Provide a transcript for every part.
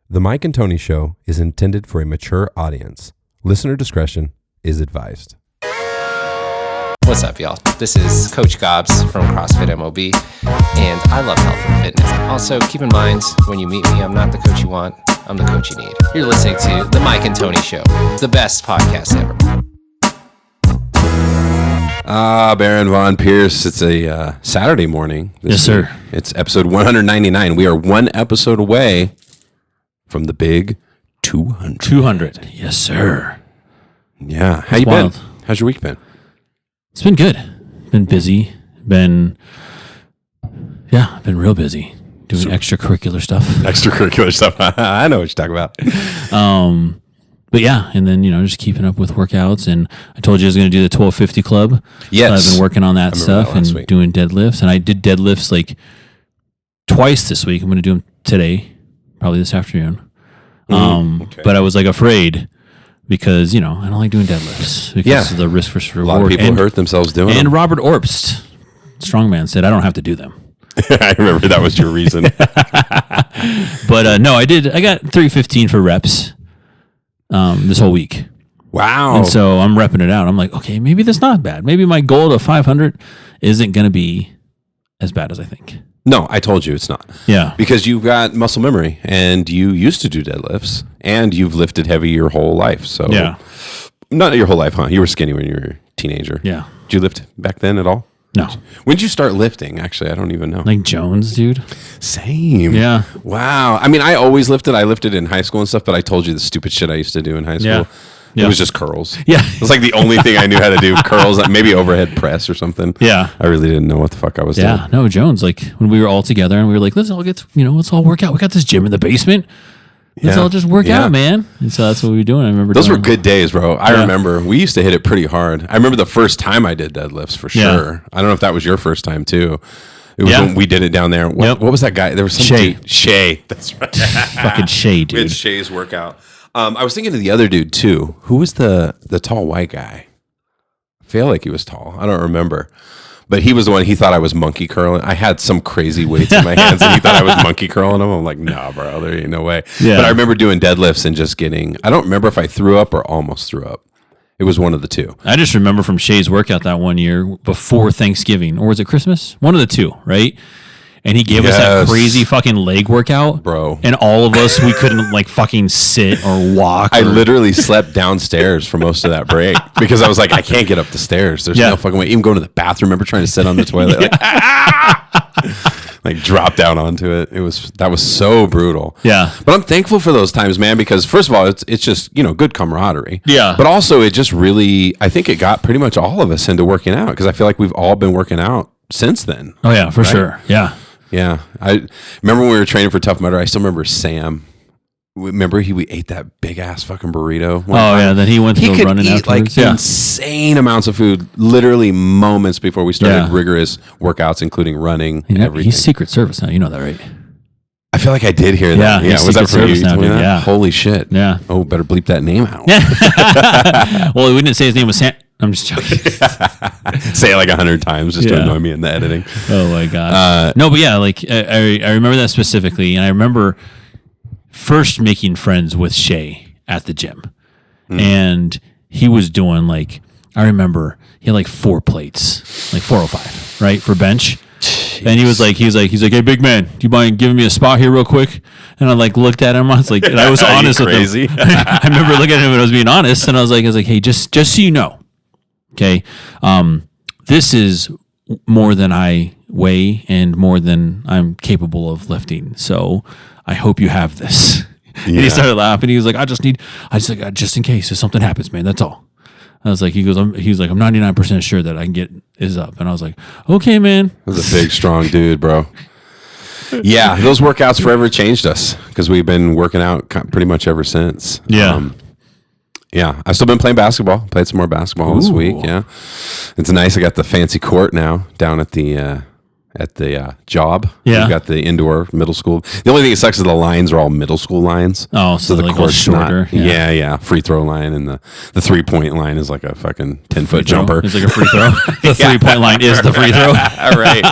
The Mike and Tony Show is intended for a mature audience. Listener discretion is advised. What's up, y'all? This is Coach Gobbs from CrossFit MOB, and I love health and fitness. Also, keep in mind, when you meet me, I'm not the coach you want, I'm the coach you need. You're listening to The Mike and Tony Show, the best podcast ever. Baron Von Pierce, it's a Saturday morning. Yes, sir. It's episode 199. We are one episode away from the big 200. 200. Yes, sir. Yeah. How you wild. been? How's your week been? It's been good. Been busy. Been real busy. Doing extracurricular stuff. Extracurricular stuff. I know what you're talking about. But yeah, and then, just keeping up with workouts. And I told you I was going to do the 1250 club. Yes. So I've been working on that stuff and doing deadlifts. And I did deadlifts like twice this week. I'm going to do them today, probably this afternoon. Okay. But I was like afraid because, I don't like doing deadlifts because of the risk versus reward. A lot of people hurt themselves doing them. And Robert Orpst, strongman, said, I don't have to do them. I remember that was your reason. But no, I did. I got 315 for reps this whole week. Wow. And so I'm repping it out. I'm like, okay, maybe that's not bad. Maybe my goal to 500 isn't going to be as bad as I think. No, I told you it's not. Yeah. Because you've got muscle memory and you used to do deadlifts and you've lifted heavy your whole life. So yeah. Not your whole life, huh? You were skinny when you were a teenager. Yeah. Did you lift back then at all? No. When did you start lifting? Actually, I don't even know. Like Jones, dude. Same. Yeah. Wow. I mean, I always lifted. I lifted in high school and stuff, but I told you the stupid shit I used to do in high school. Yeah. It was just curls. Yeah. It was like the only thing I knew how to do. Curls, maybe overhead press or something. Yeah. I really didn't know what the fuck I was doing. Yeah. No, Jones, like when we were all together and we were like, let's all work out. We got this gym in the basement. Let's all just work out, man. And so that's what we were doing. I remember those were good days, bro. I remember we used to hit it pretty hard. I remember the first time I did deadlifts for sure. Yeah. I don't know if that was your first time too. It was when we did it down there. What was that guy? There was some dude. Shay. That's right. Fucking Shay, dude. We had Shay's workout. I was thinking of the other dude too. Who was the tall white guy? I feel like he was tall. I don't remember. But he was the one, he thought I was monkey curling. I had some crazy weights in my hands and he thought I was monkey curling them. I'm like, nah, bro, there ain't no way. Yeah. But I remember doing deadlifts and just I don't remember if I threw up or almost threw up. It was one of the two. I just remember from Shay's workout that one year before Thanksgiving, or was it Christmas? One of the two, right? And he gave us that crazy fucking leg workout. Bro. And all of us, we couldn't like fucking sit or walk. I literally slept downstairs for most of that break because I was like, I can't get up the stairs. There's no fucking way. Even going to the bathroom, remember trying to sit on the toilet, like drop down onto it. That was so brutal. Yeah. But I'm thankful for those times, man, because first of all, it's just, good camaraderie. Yeah. But also it just really, I think it got pretty much all of us into working out because I feel like we've all been working out since then. Oh yeah, for sure. Yeah. Yeah. I remember when we were training for Tough Mudder, I still remember Sam. Remember we ate that big ass fucking burrito. Then he went to go running afterwards. Like insane amounts of food, literally moments before we started rigorous workouts, including running. Everything. He's Secret Service now. You know that, right? I feel like I did hear that. Yeah, was that for you? Now, dude, yeah. Holy shit. Yeah. Oh, better bleep that name out. Well, we didn't say his name was Sam. I'm just joking. Say it like 100 times just to annoy me in the editing. Oh my god. No, but yeah, like I remember that specifically, and I remember first making friends with Shay at the gym, and he was doing like, I remember he had like 4 plates, like 405, right, for bench. Jeez. And he's like, hey, big man, do you mind giving me a spot here real quick? And I like looked at him. I was like, and I was honest with him. I remember looking at him and I was being honest, and I was like, hey, just so you know, okay, this is more than I weigh and more than I'm capable of lifting. So I hope you have this. Yeah. And he started laughing. He was like, just in case if something happens, man, that's all. I was like, he was like, I'm 99% sure that I can get his up. And I was like, okay, man. That was a big, strong dude, bro. Yeah, those workouts forever changed us because we've been working out pretty much ever since. Yeah. Yeah, I've still been playing basketball. Played some more basketball this week. Yeah, it's nice. I got the fancy court now down at the at the job. Yeah. We've got the indoor middle school. The only thing that sucks is the lines are all middle school lines. Oh, so the like court's shorter. Yeah. Free throw line, and the 3-point line is like a fucking 10-foot jumper. It's like a free throw. The 3-point line is the free throw. right.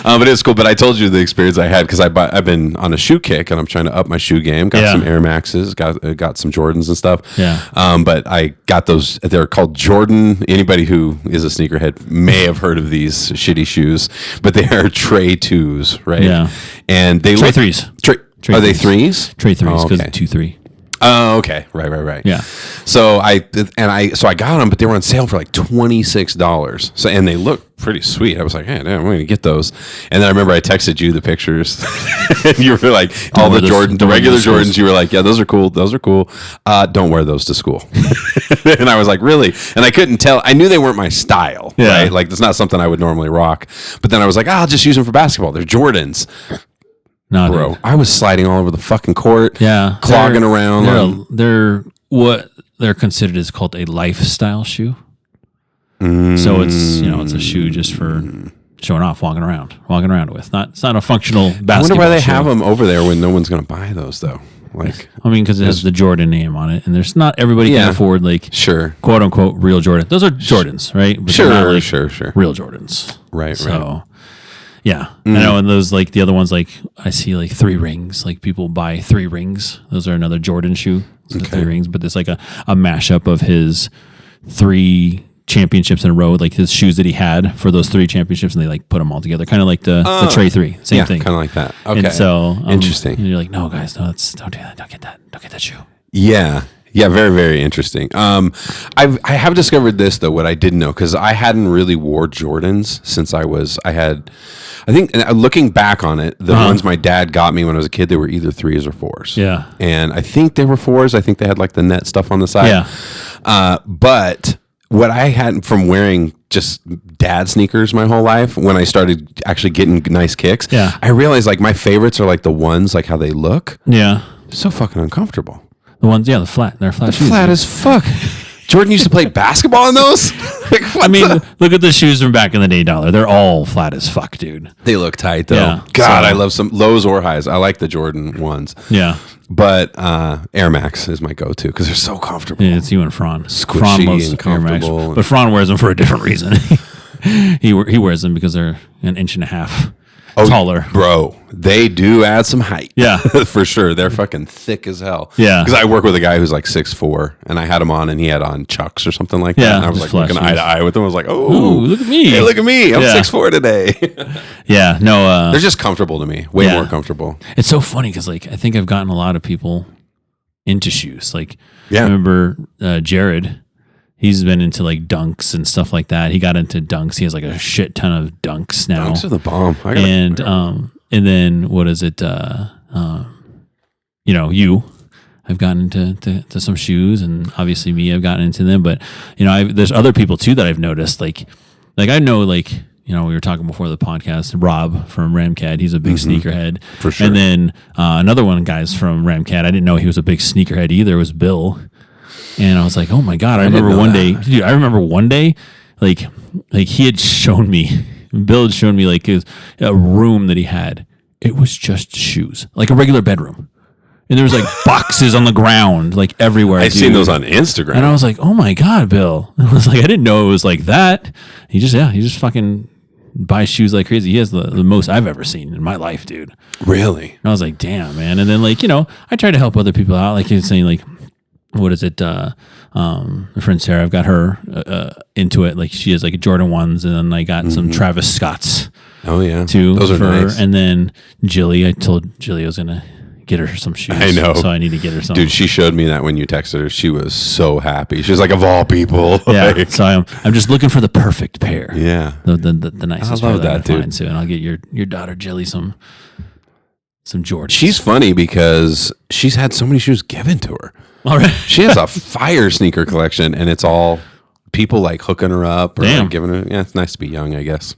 But it's cool. But I told you the experience I had because I've been on a shoe kick and I'm trying to up my shoe game. Got some Air Maxes, got some Jordans and stuff. Yeah. But I got those. They're called Jordan. Anybody who is a sneakerhead may have heard of these shitty shoes, but they are Trey 2s, right? Yeah. And they Trey look 3s. Are they 3s? Trey 3s because okay. 2-3. Oh, okay. Right. Yeah. So I got them, but they were on sale for like $26. So, and they look pretty sweet. I was like, hey, damn, I'm going to get those. And then I remember I texted you the pictures and you were like, the regular Jordans, you were like, yeah, those are cool. Don't wear those to school. And I was like, really? And I couldn't tell. I knew they weren't my style, right? Like, it's not something I would normally rock. But then I was like, I'll just use them for basketball. They're Jordans. No, bro, dude. I was sliding all over the fucking court. Yeah. Clogging around. They're what they're considered is called a lifestyle shoe. So it's a shoe just for showing off, walking around with. It's not a functional basketball I wonder why they shoe. have them over there when no one's going to buy those though. Like, I mean, because it has the Jordan name on it, and there's not everybody can afford quote unquote real Jordan. Those are Jordans, right? But sure. Real Jordans, right. So. Yeah, I know, and those like the other ones, like I see like 3 rings. Like people buy 3 rings. Those are another Jordan shoe. So 3 rings, but it's like a mashup of his 3 championships in a row, like his shoes that he had for those 3 championships, and they like put them all together, kind of like the Trey 3, same thing, kind of like that. Okay, and so interesting. And you're like, no, guys, no, don't do that. Don't get that shoe. Yeah, very, very interesting. I have discovered this though, what I didn't know, because I hadn't really wore Jordans since I think looking back on it, the ones my dad got me when I was a kid, they were either 3s or 4s. Yeah. And I think they were 4s. I think they had like the net stuff on the side. Yeah. But what I had from wearing just dad sneakers my whole life, when I started actually getting nice kicks, I realized like my favorites are like the ones, like how they look. Yeah. So fucking uncomfortable. The ones, they're flat. They're flat shoes. Flat as fuck. Jordan used to play basketball in those? Look at the shoes from back in the day, $1. They're all flat as fuck, dude. They look tight, though. Yeah. God, I love some lows or highs. I like the Jordan ones. Yeah. But Air Max is my go-to because they're so comfortable. Yeah, it's you and Fran. Squishy Fran loves and Air Max, comfortable. but Fran wears them for a different reason. He wears them because they're an inch and a half taller. Bro, they do add some height. Yeah. For sure. They're fucking thick as hell. Yeah. Because I work with a guy who's like 6'4", and I had him on, and he had on Chucks or something like that. Yeah, And I was just like looking flat eye to eye with him. I was like, Ooh, oh, look at me. Hey, look at me. I'm Yeah. 6'4" today. Yeah, no. They're just comfortable to me. Way more comfortable. It's so funny because like I think I've gotten a lot of people into shoes. Like Yeah. I remember Jared. He's been into like dunks and stuff like that. He got into dunks. He has like a shit ton of dunks now. Dunks are the bomb. And then what is it? I've gotten into some shoes, and obviously me, I've gotten into them. But there's other people too that I've noticed. Like I know, like we were talking before the podcast. Rob from Ramcat, he's a big sneakerhead For sure. And then another one, guys from Ramcat, I didn't know he was a big sneakerhead either. Was Bill, and I was like, oh my god! I remember one day, like he had shown me. Bill had shown me like a room that he had. It was just shoes, like a regular bedroom. And there was like boxes on the ground, like everywhere. I've seen those on Instagram. And I was like, oh my God, Bill. I was like, I didn't know it was like that. He just fucking buys shoes like crazy. He has the most I've ever seen in my life, dude. Really? And I was like, damn, man. And then like, I try to help other people out. Like you're saying, like, what is it? My friend Sarah, I've got her into it. Like she has like Jordan 1s, and then I got some Travis Scotts. Oh yeah, too. Those are nice. And then Jilly, I told Jilly I was gonna get her some shoes. I know. So I need to get her some. Dude, she showed me that when you texted her. She was so happy. She was like, of all people. Yeah. Like, So I'm just looking for the perfect pair. yeah. The nicest I pair love that I that, can dude. find too. And I'll get your daughter Jilly some Jordans. She's funny because she's had so many shoes given to her. all right. She has a fire sneaker collection, and it's all people like hooking her up or Damn. like giving her. Yeah, it's nice to be young, I guess.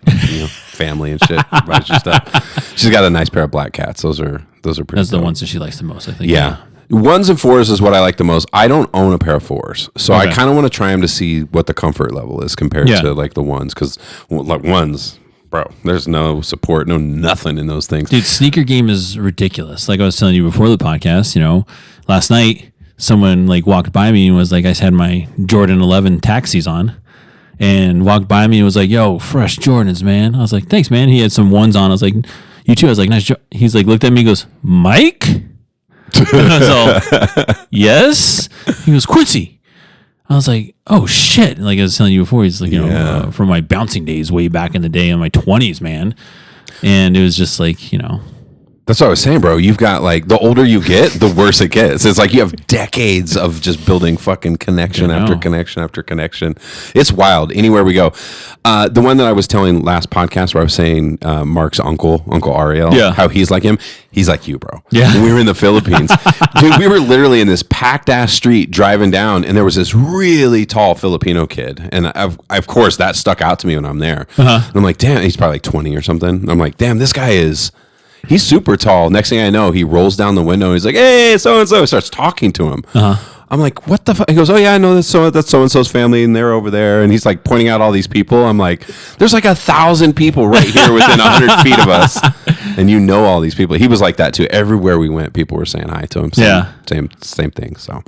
Family and shit. Buys you stuff. She's got a nice pair of black cats. Those are pretty. That's the dope. ones that she likes the most, I think. Yeah. 1s and 4s is what I like the most. I don't own a pair of 4s, so I Okay. kind of want to try them to see what the comfort level is compared Yeah. to like the 1s, because like 1s, bro, there's no support, no nothing in those things. Dude, sneaker game is ridiculous. Like I was telling you before the podcast, last night someone like walked by me and was like, I had my Jordan 11 taxis on and walked by me and was like, yo, fresh Jordans, man. I was like, thanks, man. He had some ones on. I was like, you too. I was like, nice. He's like, looked at me and goes, Mike? And I was all, yes. He goes, Quincy. I was like, oh shit. Like I was telling you before, he's like, from my bouncing days way back in the day in my 20s, man. And it was just like, That's what I was saying, bro. You've got like, the older you get, the worse it gets. It's like you have decades of just building fucking connection after connection after connection. It's wild. Anywhere we go. The one that I was telling last podcast where I was saying Mark's Uncle Ariel, how he's like him. He's like you, bro. Yeah. When we were in the Philippines. Dude, we were literally in this packed ass street driving down, and there was this really tall Filipino kid. And of course, that stuck out to me when I'm there. And I'm like, damn, he's probably like 20 or something. I'm like, damn, this guy he's super tall. Next thing I know, he rolls down the window. He's like, hey, so-and-so. Starts talking to him. I'm like, what the fuck? He goes, oh, yeah, I know that's so-and-so's family, and they're over there. And he's like pointing out all these people. I'm like, there's like 1,000 people right here within 100 feet of us. And you know all these people. He was like that, too. Everywhere we went, people were saying hi to him. Same thing. So,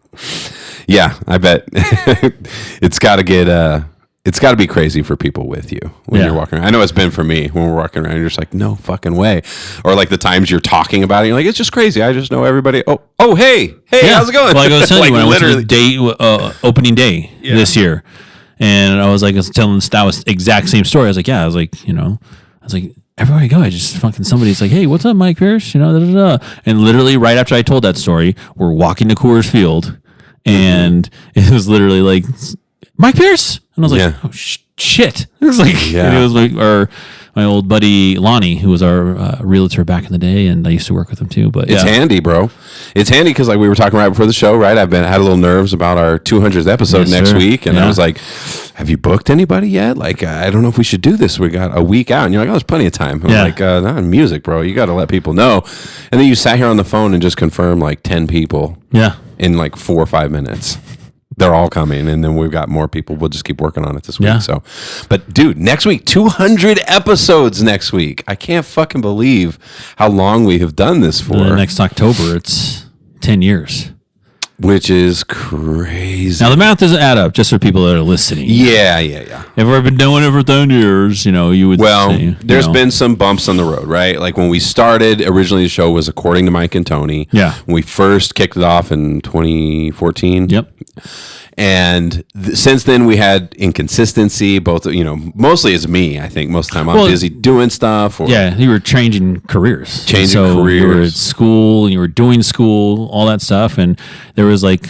yeah, I bet it's got to get... It's got to be crazy for people with you when you're walking around. I know it's been for me when we're walking around. You're just like, no fucking way. Or like the times you're talking about it, you're like, it's just crazy. I just know everybody. Oh, hey, how's it going? Well, I was telling you when I went to the opening day this year, and I was telling that was exact same story. I was like, everywhere I go, I just fucking somebody's like, hey, what's up, Mike Pierce? And literally right after I told that story, we're walking to Coors Field, and it was literally like, Mike Pierce? And I was like, oh, shit. It was like, and it was like my old buddy Lonnie, who was our realtor back in the day, and I used to work with him too. But it's handy, bro. It's handy because like we were talking right before the show, right? I've had a little nerves about our 200th episode next week, and I was like, have you booked anybody yet? Like, I don't know if we should do this. We got a week out, and you're like, oh, there's plenty of time. I'm like, not in music, bro. You got to let people know. And then you sat here on the phone and just confirmed like 10 people in like 4 or 5 minutes. They're all coming, and then we've got more people. We'll just keep working on it this week. Yeah. So, but dude, next week, 200 episodes next week. I can't fucking believe how long we have done this for. Next October, it's 10 years. Which is crazy. Now, the math doesn't add up, just for people that are listening. Yeah. If we've been doing it for 10 years, you would say, there's been some bumps on the road, right? Like when we started, originally the show was According to Mike and Tony. Yeah. When we first kicked it off in 2014. Yep. And since then, we had inconsistency, both, mostly it's me, I think. Most of the time I'm busy doing stuff. You were changing careers. Careers. You were at school, you were doing school, all that stuff. And there was like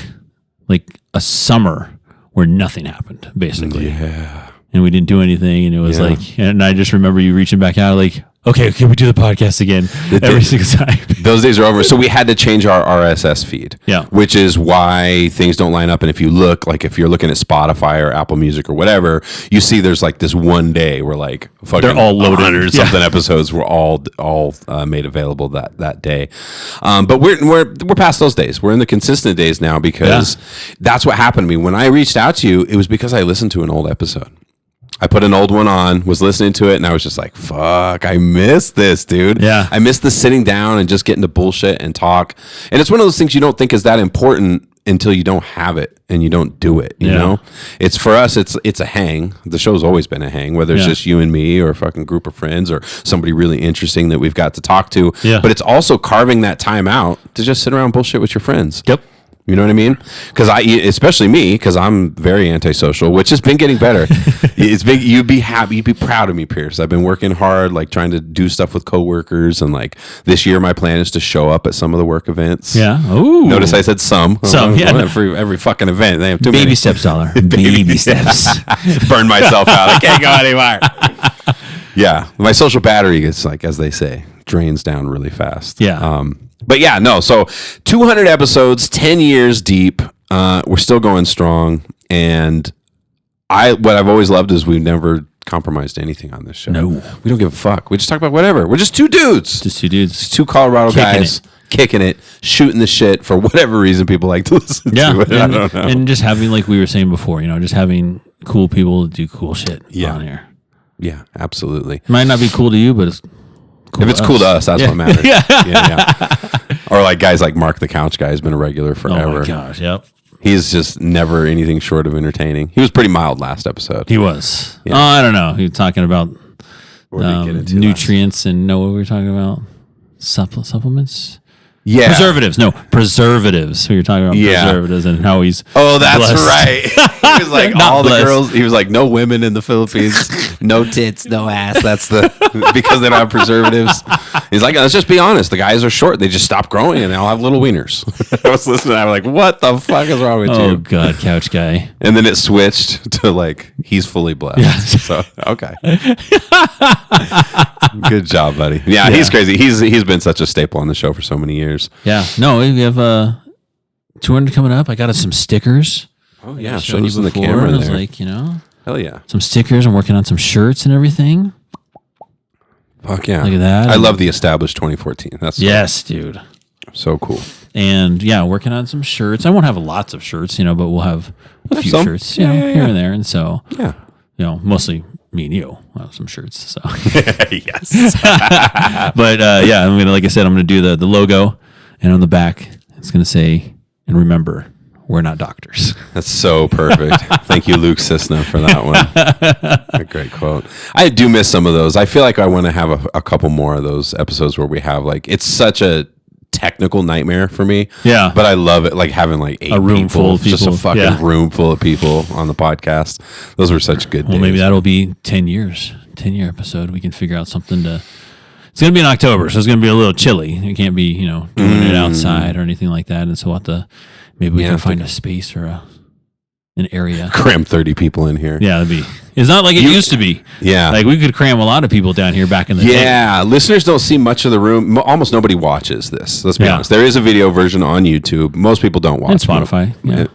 a summer where nothing happened, basically. Yeah. And we didn't do anything. And it was and I just remember you reaching back out like, okay, can we do the podcast again every single time? Those days are over. So we had to change our RSS feed, which is why things don't line up. And if you look, like if you're looking at Spotify or Apple Music or whatever, you see there's like this one day where like fucking they're all loaded. 100 something episodes were all made available that day. But we're past those days. We're in the consistent days now because that's what happened to me. When I reached out to you, it was because I listened to an old episode. I put an old one on, was listening to it, and I was just like, fuck, I miss this, dude. Yeah. I miss the sitting down and just getting to bullshit and talk. And it's one of those things you don't think is that important until you don't have it and you don't do it, you know? It's for us, it's a hang. The show's always been a hang, whether it's just you and me or a fucking group of friends or somebody really interesting that we've got to talk to. Yeah. But it's also carving that time out to just sit around and bullshit with your friends. Yep. You know what I mean? Because especially me, because I'm very antisocial, which has been getting better. You'd be happy, you'd be proud of me, Pierce. I've been working hard, like trying to do stuff with coworkers, and like this year, my plan is to show up at some of the work events. Yeah. Ooh. Notice I said some. Every fucking event. They have too baby many. steps, dollar. Baby steps. Burn myself out. I can't go anymore. Yeah, my social battery is like, as they say, drains down really fast. Yeah. But yeah, no. So 200 episodes, 10 years deep. We're still going strong. And what I've always loved is we've never compromised anything on this show. No. We don't give a fuck. We just talk about whatever. We're just two dudes. Just two Colorado guys kicking it, shooting the shit for whatever reason people like to listen to it. I don't know. And just having, like we were saying before, just having cool people to do cool shit on here. Yeah, absolutely. Might not be cool to you, but it's cool. If it's cool to us, that's what matters. Yeah. Or like guys like Mark the Couch guy has been a regular forever. Oh my gosh, yep. He's just never anything short of entertaining. He was pretty mild last episode. He was. Yeah. Oh, I don't know. He was talking about What did we get into nutrients and know what we were talking about? Supplements? Yeah. Preservatives. No, preservatives. We were talking about preservatives and how he's Oh, that's blessed. right. He was like Not all blessed. the girls. He was like no women in the Philippines, no tits, no ass. That's because they don't have preservatives. He's like, let's just be honest. The guys are short. They just stop growing and they all have little wieners. I was listening. I'm like, what the fuck is wrong with Oh you? God, couch guy. And then it switched to like he's fully blessed. Yes. So okay. Good job, buddy. Yeah, he's crazy. He's been such a staple on the show for so many years. Yeah. No, we have 200 coming up. I got us some stickers. Oh yeah, I show showed us you in the before. camera I was there. like, Hell yeah. some stickers. I'm working on some shirts and everything. Fuck yeah. Look at that. I love the established 2014. That's Yes, dude. so cool. And yeah, working on some shirts. I won't have lots of shirts, but we'll have a few some. shirts, Yeah. here and there. And so, Yeah. mostly me and you will have some shirts. So, Yes. but yeah, I'm gonna, like I said, I'm gonna do the logo, and on the back it's gonna say, "And remember, we're not doctors." That's so perfect. Thank you, Luke Cisna, for that one. A great quote. I do miss some of those. I feel like I want to have a couple more of those episodes where we have like, it's such a technical nightmare for me. Yeah. But I love it. Like having like 8 room full of just a people. fucking Yeah. room full of people on the podcast. Those were such good Well, days. maybe that'll be 10 years, 10-year episode. We can figure out something to. It's gonna be in October, so it's gonna be a little chilly. It can't be, doing it outside or anything like that. And so we'll have to, maybe we can find a space or an area. Cram 30 people in here. Yeah, it's not like it used to be. Yeah. Like we could cram a lot of people down here back in the day. Yeah, listeners don't see much of the room. Almost nobody watches this. Let's be Yeah. honest. There is a video version on YouTube. Most people don't watch And Spotify. Yeah.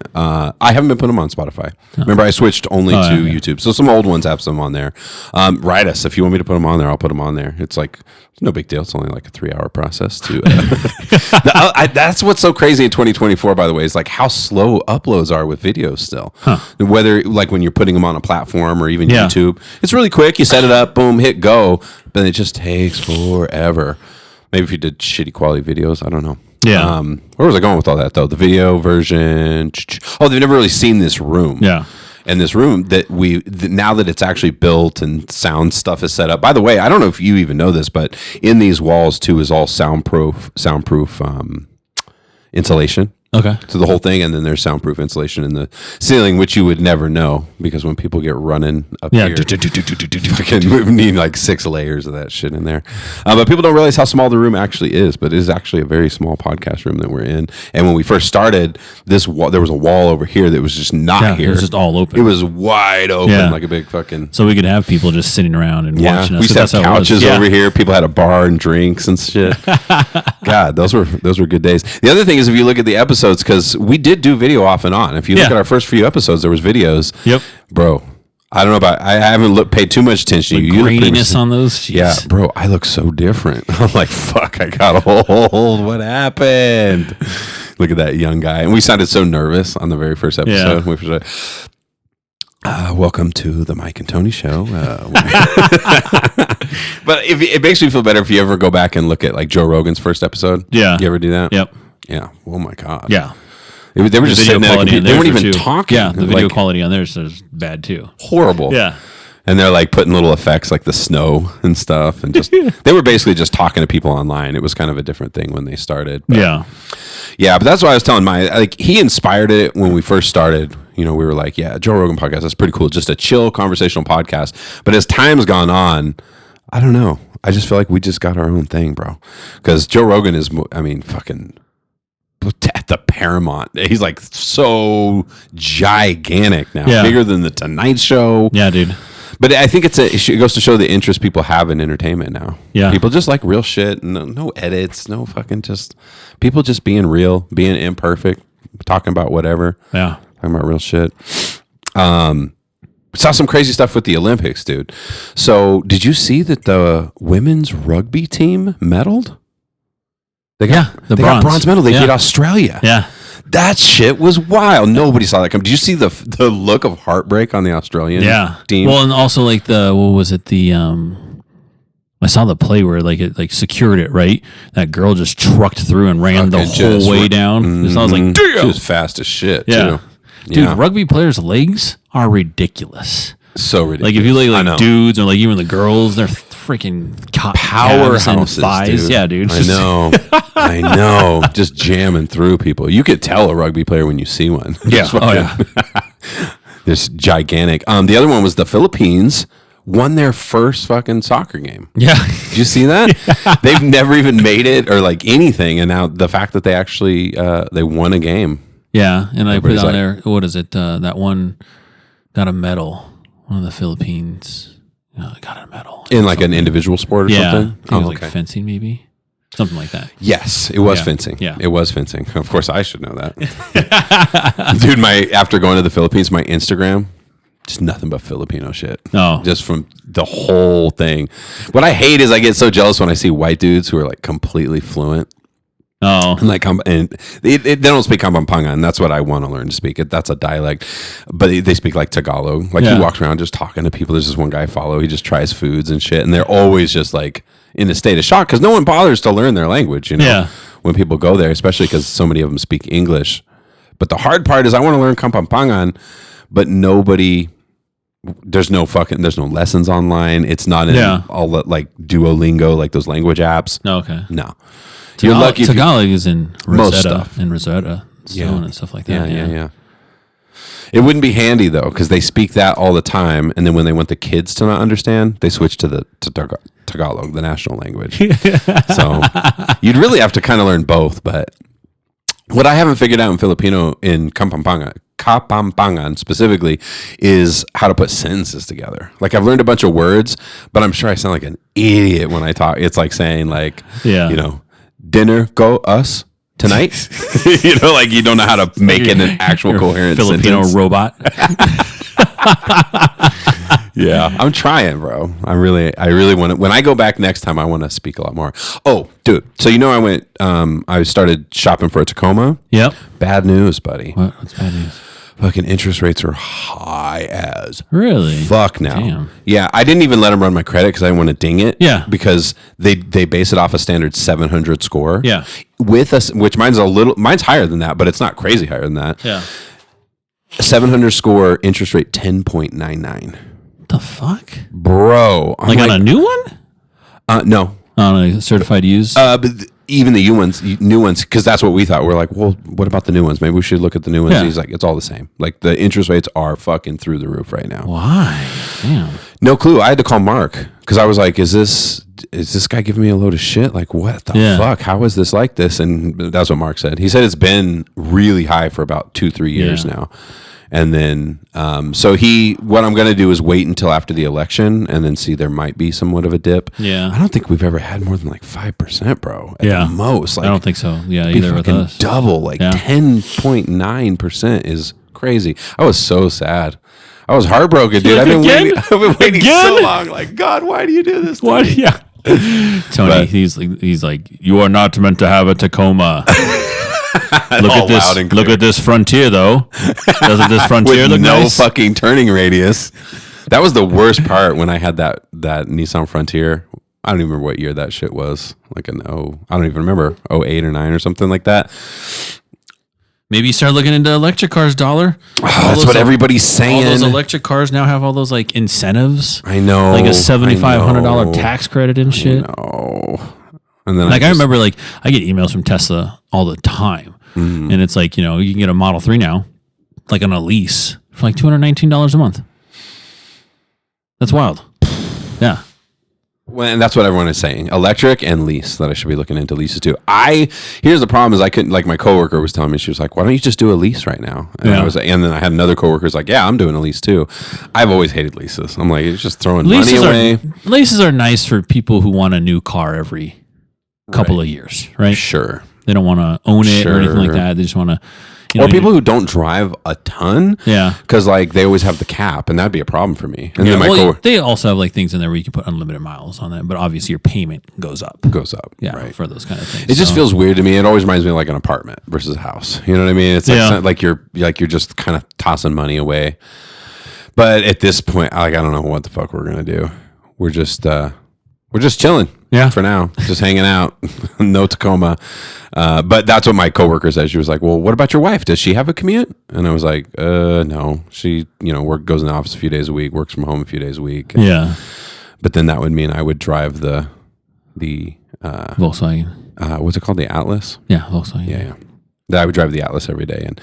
I haven't been putting them on Spotify. Remember, I switched only to yeah. YouTube. So some old ones have some on there. Write us if you want me to put them on there. I'll put them on there. It's like no big deal. It's only like a 3-hour process to. That's what's so crazy in 2024. By the way, is like how slow uploads are with videos still. Whether like when you're putting them on a platform or even Yeah. YouTube, it's really quick. You set it up, boom, hit go, but it just takes forever. Maybe if you did shitty quality videos, I don't know. Yeah. Where was I going with all that though? The video version. Oh, they've never really seen this room. Yeah. And this room that now that it's actually built and sound stuff is set up. By the way, I don't know if you even know this, but in these walls too is all soundproof insulation. Okay. So the whole thing, and then there's soundproof insulation in the ceiling, which you would never know because when people get running up Yeah. here, we need like 6 layers of that shit in there. But people don't realize how small the room actually is. But it is actually a very small podcast room that we're in. And when we first started, there was a wall over here that was just not here. It was just all open. It was wide open, Yeah. like a big fucking. So we could have people just sitting around and watching us. We used to have That's how it was. couches Yeah. over here. People had a bar and drinks and shit. God, those were good days. The other thing is, if you look at the episodes, because we did do video off and on. If you look at our first few episodes, there was videos. Yep. Bro, I don't know about. I haven't paid too much attention to you. You look pretty Graininess on those. Jeez. Yeah, bro, I look so different. I'm like, fuck, I got old. What happened? Look at that young guy. And we sounded so nervous on the very first episode. Yeah. We were like, welcome to the Mike and Tony show. But it makes me feel better if you ever go back and look at like Joe Rogan's first episode. Yeah. You ever do that? Yep. Yeah. Oh my God. Yeah. They were just sitting there. quality on They weren't theirs even too. talking. Yeah, the video like, quality on theirs is bad too. horrible. Yeah. And they're like putting little effects like the snow and stuff. And just they were basically just talking to people online. It was kind of a different thing when they started. But, Yeah. but that's why I was telling like he inspired it when we first started. We were like, yeah, Joe Rogan podcast, that's pretty cool. Just a chill conversational podcast. But as time's gone on, I don't know. I just feel like we just got our own thing, bro. Because Joe Rogan is, fucking at the Paramount. He's like so gigantic now, Yeah. bigger than the Tonight Show. Yeah, dude. But I think it goes to show the interest people have in entertainment now. Yeah. People just like real shit. No edits. No fucking people just being real, being imperfect, talking about whatever. Yeah. Talking about real shit. Saw some crazy stuff with the Olympics, dude. So did you see that the women's rugby team medaled? They got the bronze medal. They Yeah. beat Australia. Yeah. That shit was wild. Nobody saw that come. Did you see the look of heartbreak on the Australian team? Well, and also like what was it? I saw the play where like it like secured it, right? That girl just trucked through and ran the whole way down. So I was like, damn. She was fast as shit, yeah. too. Dude, Yeah. rugby players' legs are ridiculous. So ridiculous. Like if you like dudes or like even the girls, they're freaking powerhouses and thighs. Dude. Yeah, dude. I know. I know. Just jamming through people. You could tell a rugby player when you see one. Yeah. Oh, yeah. This gigantic. The other one was the Philippines won their first fucking soccer game. Yeah. Did you see that? Yeah. They've never even made it or like anything. And now the fact that they actually they won a game. Yeah. And I put on like, there, what is it? That one got a medal. One of the Philippines got a medal. In like an individual sport or something? I think it was like fencing maybe. Something like that. Yes, it was fencing. Yeah. It was fencing. Of course, I should know that. Dude, after going to the Philippines, my Instagram, just nothing but Filipino shit. Oh. Just from the whole thing. What I hate is I get so jealous when I see white dudes who are like completely fluent. Oh, And like, they don't speak Kapampangan, and that's what I want to learn to speak. That's a dialect, but they speak like Tagalog. Like he walks around just talking to people. There's this one guy I follow. He just tries foods and shit, and they're always just like in a state of shock because no one bothers to learn their language. You know, Yeah. when people go there, especially because so many of them speak English. But the hard part is I want to learn Kapampangan, but nobody. There's no lessons online. It's not in all like Duolingo, like those language apps. no, okay. No. You're lucky. Tagalog is in Most Rosetta stuff. Stone and stuff like that. Yeah. It wouldn't be handy though, because they speak that all the time, and then when they want the kids to not understand, they switch to Tagalog, the national language. So you'd really have to kind of learn both. But what I haven't figured out in Filipino, in Kapampangan specifically, is how to put sentences together. Like I've learned a bunch of words, but I'm sure I sound like an idiot when I talk. It's like saying like, dinner, go us tonight. Like you don't know how to make it an actual coherent Filipino sentence. robot. Yeah, I'm trying, bro. I really want to. When I go back next time, I want to speak a lot more. Oh, dude. So I went. I started shopping for a Tacoma. Yep. Bad news, buddy. What's bad news? Fucking interest rates are high as Really? fuck now. Damn. Yeah, I didn't even let them run my credit because I didn't want to ding it. Yeah. because they base it off a standard 700 score. Yeah. with us, which mine's higher than that, but it's not crazy higher than that. Yeah. 700 score, interest rate 10.99. The fuck? Bro, I'm Like on a new one? no. On a certified used? But even the new ones, because that's what we thought. We're like, well, what about the new ones? Maybe we should look at the new ones. Yeah. He's like, it's all the same. Like the interest rates are fucking through the roof right now. Why? Damn. No clue. I had to call Mark because I was like, is this guy giving me a load of shit? Like, what the fuck? How is this like this? And that's what Mark said. He said it's been really high for about 2-3 years now. And then, what I'm going to do is wait until after the election and then see there might be somewhat of a dip. Yeah. I don't think we've ever had more than like 5%, bro. At the most. Like, I don't think so. Yeah, be either with fucking us. double, like 10.9% is crazy. I was so sad. I was heartbroken, dude. I've been waiting so long. Like, God, why do you do this? What? Yeah. Tony, But- he's like, you are not meant to have a Tacoma. Look at this frontier, though. Doesn't this frontier With look no nice? fucking turning radius. That was the worst part when I had that Nissan Frontier. I don't even remember what year that shit was. Like I don't even remember. 08 or 9 or something like that. Maybe you start looking into electric cars, dollar. That's what everybody's saying. All those electric cars now have all those like incentives. I know. Like a $7,500 tax credit and shit. No. And then Like I remember, like I get emails from Tesla all the time, and it's like you can get a Model 3 now, like on a lease for like $219 a month. That's wild. Yeah. Well, and that's what everyone is saying. Electric and lease, that I should be looking into leases too. Here's the problem is I couldn't, like my coworker was telling me, she was like, why don't you just do a lease right now? And and then I had another coworker who's like, yeah, I'm doing a lease too. I've always hated leases. I'm like, it's just throwing money away. Leases are nice for people who want a new car every couple of years, right? Sure. They don't want to own it or anything like that. They just want to, Or people who don't drive a ton. Yeah. Because like they always have the cap, and that'd be a problem for me. And then they also have like things in there where you can put unlimited miles on that, but obviously your payment goes up. Yeah, right. For those kind of things. It just feels weird to me. It always reminds me of like an apartment versus a house. You know what I mean? It's like you're just kind of tossing money away. But at this point, like I don't know what the fuck we're gonna do. We're just chilling. Yeah. For now, just hanging out. No Tacoma. But that's what my coworker said. She was like, "Well, what about your wife? Does she have a commute?" And I was like, "No. She, goes in the office a few days a week, works from home a few days a week." Yeah. But then that would mean I would drive the Volkswagen. What's it called? The Atlas? Yeah, Volkswagen. Yeah. That I would drive the Atlas every day, and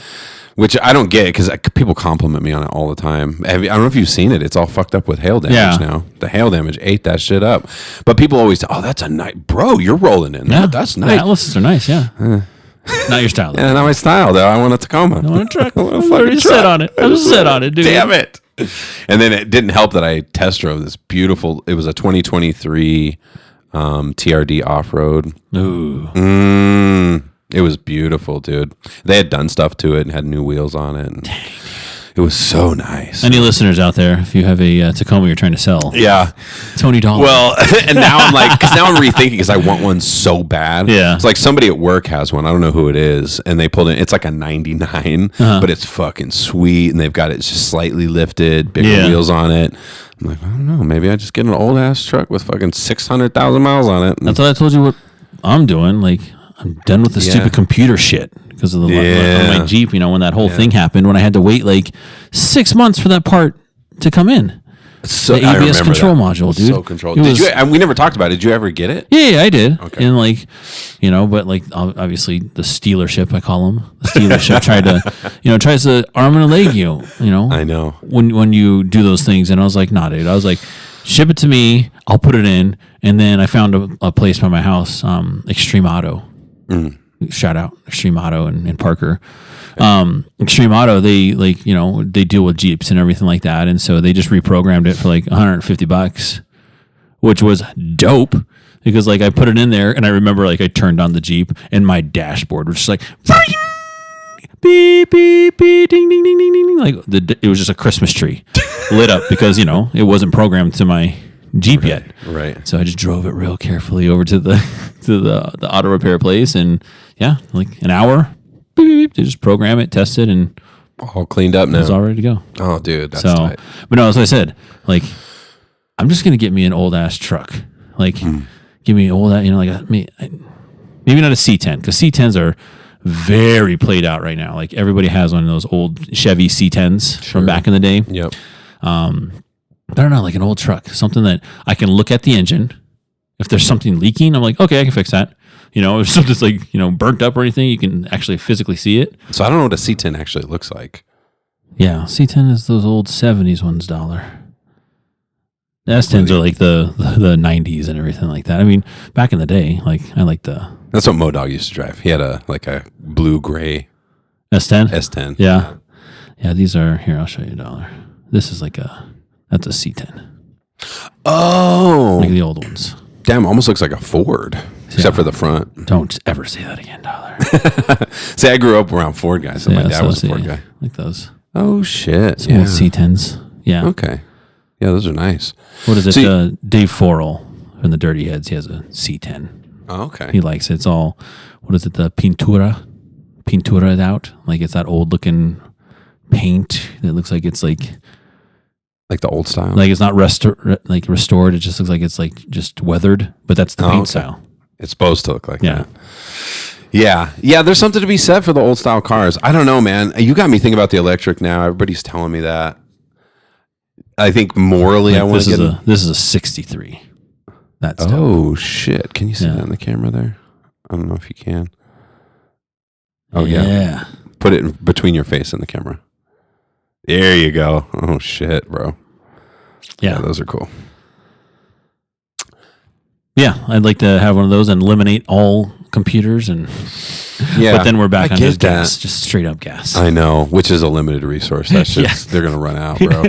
which I don't get because people compliment me on it all the time. I don't know if you've seen it. It's all fucked up with hail damage now. The hail damage ate that shit up. But people always say, "Oh, that's a nice bro. You're rolling in. Yeah, that's nice." The Atlases are nice. Yeah. Not your style. Yeah, not my style though. I want a Tacoma. I want a truck. I want a I'm fucking already truck. set on it. I'm set on it, dude. Damn it. And then it didn't help that I test drove this beautiful. It was a 2023 TRD off road. Ooh. It was beautiful, dude. They had done stuff to it and had new wheels on it. And it was so nice. Any listeners out there, if you have a Tacoma you're trying to sell, Yeah. Tony Dollar. Well, and now I'm like, because now I'm rethinking because I want one so bad. Yeah. It's like somebody at work has one. I don't know who it is. And they pulled in, it's like a 99, but it's fucking sweet. And they've got it just slightly lifted, bigger wheels on it. I'm like, I don't know. Maybe I just get an old ass truck with fucking 600,000 miles on it. That's why I told you what I'm doing. Like, I'm done with the stupid computer shit because of the on my Jeep. When that whole thing happened, when I had to wait like 6 months for that part to come in. So, the ABS control module, dude. So controlled. We never talked about it. Did you ever get it? Yeah, I did. Okay. And but like obviously the stealership, I call them. The stealership tries to arm and a leg you. I know. When you do those things, and I was like, nah, dude. I was like, ship it to me. I'll put it in. And then I found a place by my house, Extreme Auto. Shout out Extreme Auto in Parker. Extreme Auto, they they deal with Jeeps and everything like that, and so they just reprogrammed it for like $150, which was dope because like I put it in there and I remember like I turned on the Jeep and my dashboard was just like beep beep beep ding ding ding ding ding, like it was just a Christmas tree lit up because it wasn't programmed to my Jeep yet. Right. So I just drove it real carefully over to the auto repair place, and like an hour, beep, beep, beep, they just program it, test it, and all cleaned up now. It's all ready to go. Oh, dude, that's tight. But no, as I said, like I'm just gonna get me an old ass truck. Like give me an old, maybe not a C10 because C10s are very played out right now. Like everybody has one of those old Chevy C10s from back in the day. Yep. I don't know, like an old truck, something that I can look at the engine. If there's something leaking, I'm like, okay, I can fix that. If something's like, burnt up or anything, you can actually physically see it. So I don't know what a C10 actually looks like. Yeah, C10 is those old 70s ones, dollar. The S10s are like the 90s and everything like that. I mean, back in the day, like I like the... That's what Modog used to drive. He had a blue-gray S10? S10. Yeah. Yeah, these are... Here, I'll show you a dollar. This is like that's a C10. Oh. Like the old ones. Damn, almost looks like a Ford, except for the front. Don't ever say that again, dollar. See, I grew up around Ford guys, so my dad was a Ford guy. Like those. Oh, shit. Some old C10s. Yeah. Okay. Yeah, those are nice. What is it? Dave Forrell from the Dirty Heads, he has a C10. Oh, okay. He likes it. It's all, what is it, the Pintura out? Like it's that old looking paint that looks like it's like the old style? Like it's not restored. It just looks like it's like just weathered, but that's the paint style. It's supposed to look like that. Yeah. Yeah, there's something to be said for the old style cars. I don't know, man. You got me thinking about the electric now. Everybody's telling me that. I think morally I want to get this is a 63. That's dope. Shit. Can you see that in the camera there? I don't know if you can. Oh, yeah. Put it in between your face and the camera. There you go. Oh, shit, bro. Yeah, those are cool. Yeah, I'd like to have one of those and eliminate all computers and but then we're back on just gas, just straight up gas. I know, which is a limited resource. That's just they're gonna run out, bro.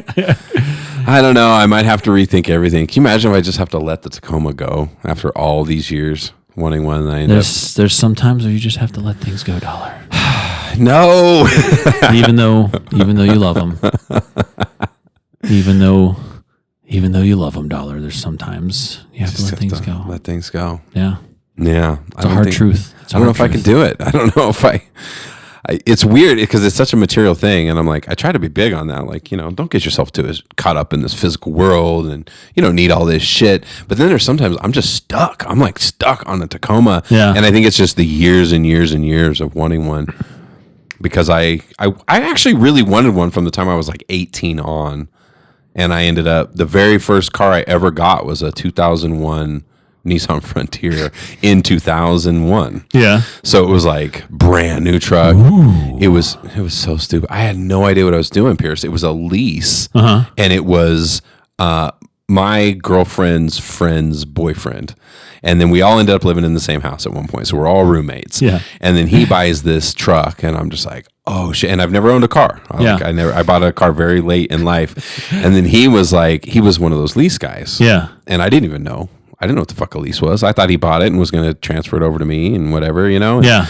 I don't know. I might have to rethink everything. Can you imagine if I just have to let the Tacoma go after all these years wanting one? And there's some times where you just have to let things go, dollar. No. even though you love them, even though you love them, Dollar, there's sometimes you have to let things go. Let things go. Yeah. Yeah. It's a hard truth. I don't know if I can do it. I don't know if it's weird because it's such a material thing. And I'm like, I try to be big on that. Like, don't get yourself caught up in this physical world and you don't need all this shit. But then there's sometimes I'm just stuck. I'm like stuck on a Tacoma. Yeah. And I think it's just the years and years and years of wanting one. Because I actually really wanted one from the time I was like 18 on. And I ended up, the very first car I ever got was a 2001 Nissan Frontier in 2001. Yeah. So it was like brand new truck. Ooh. It was so stupid. I had no idea what I was doing, Pierce. It was a lease, and it was my girlfriend's friend's boyfriend. And then we all ended up living in the same house at one point. So we're all roommates. Yeah. And then he buys this truck, and I'm just like, oh shit. And I've never owned a car. I bought a car very late in life. And then he was one of those lease guys. Yeah. And I didn't even know. I didn't know what the fuck a lease was. I thought he bought it and was going to transfer it over to me and whatever, Yeah.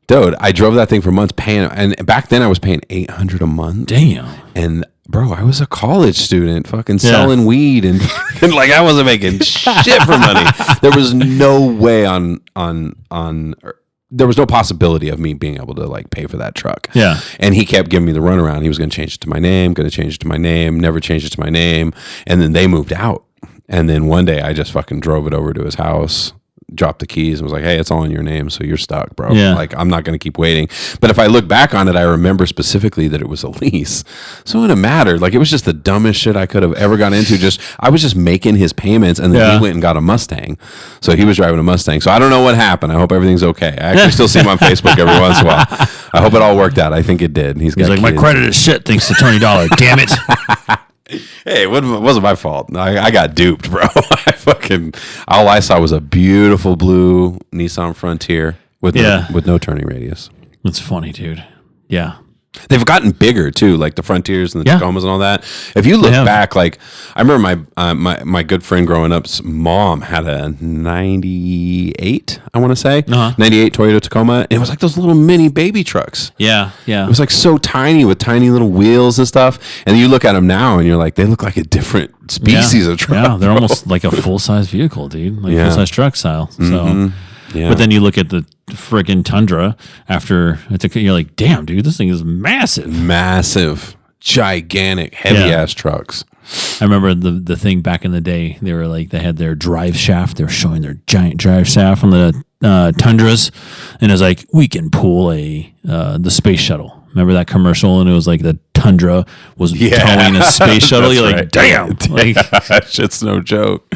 Dude, I drove that thing for months paying, and back then I was paying $800 a month. Damn. And bro, I was a college student fucking selling weed and like I wasn't making shit for money. There was no way there was no possibility of me being able to like pay for that truck. Yeah. And he kept giving me the runaround. He was going to change it to my name, never changed it to my name. And then they moved out. And then one day I just fucking drove it over to his house, dropped the keys and was like, hey, it's all in your name. So you're stuck, bro. Yeah. Like, I'm not going to keep waiting. But if I look back on it, I remember specifically that it was a lease. So it wouldn't matter. Like, it was just the dumbest shit I could have ever gotten into. I was just making his payments, and then he went and got a Mustang. So he was driving a Mustang. So I don't know what happened. I hope everything's okay. I actually still see him on Facebook every once in a while. I hope it all worked out. I think it did. He's like, my credit is shit thanks to Tony Dollar. Damn it. Hey, it wasn't my fault. I got duped, bro. All I saw was a beautiful blue Nissan Frontier with no turning radius. That's funny, dude. Yeah. They've gotten bigger too, like the Frontiers and the Tacomas and all that. If you look back, like I remember my good friend growing up's mom had a 98, I want to say, 98 Toyota Tacoma. And it was like those little mini baby trucks. Yeah, yeah. It was like so tiny with tiny little wheels and stuff. And you look at them now and you're like, they look like a different species of truck. Yeah, they're almost like a full-size vehicle, dude. Like full-size truck style. So. Mm-hmm. Yeah. But then you look at the friggin' Tundra after you're like, damn, dude, this thing is massive, gigantic, heavy ass trucks. I remember the thing back in the day. They were like, they had their drive shaft. They were showing their giant drive shaft on the Tundras, and it was like, we can pull the space shuttle. Remember that commercial? And it was like the Tundra was towing a space shuttle. You're like, damn. Like, that shit's no joke.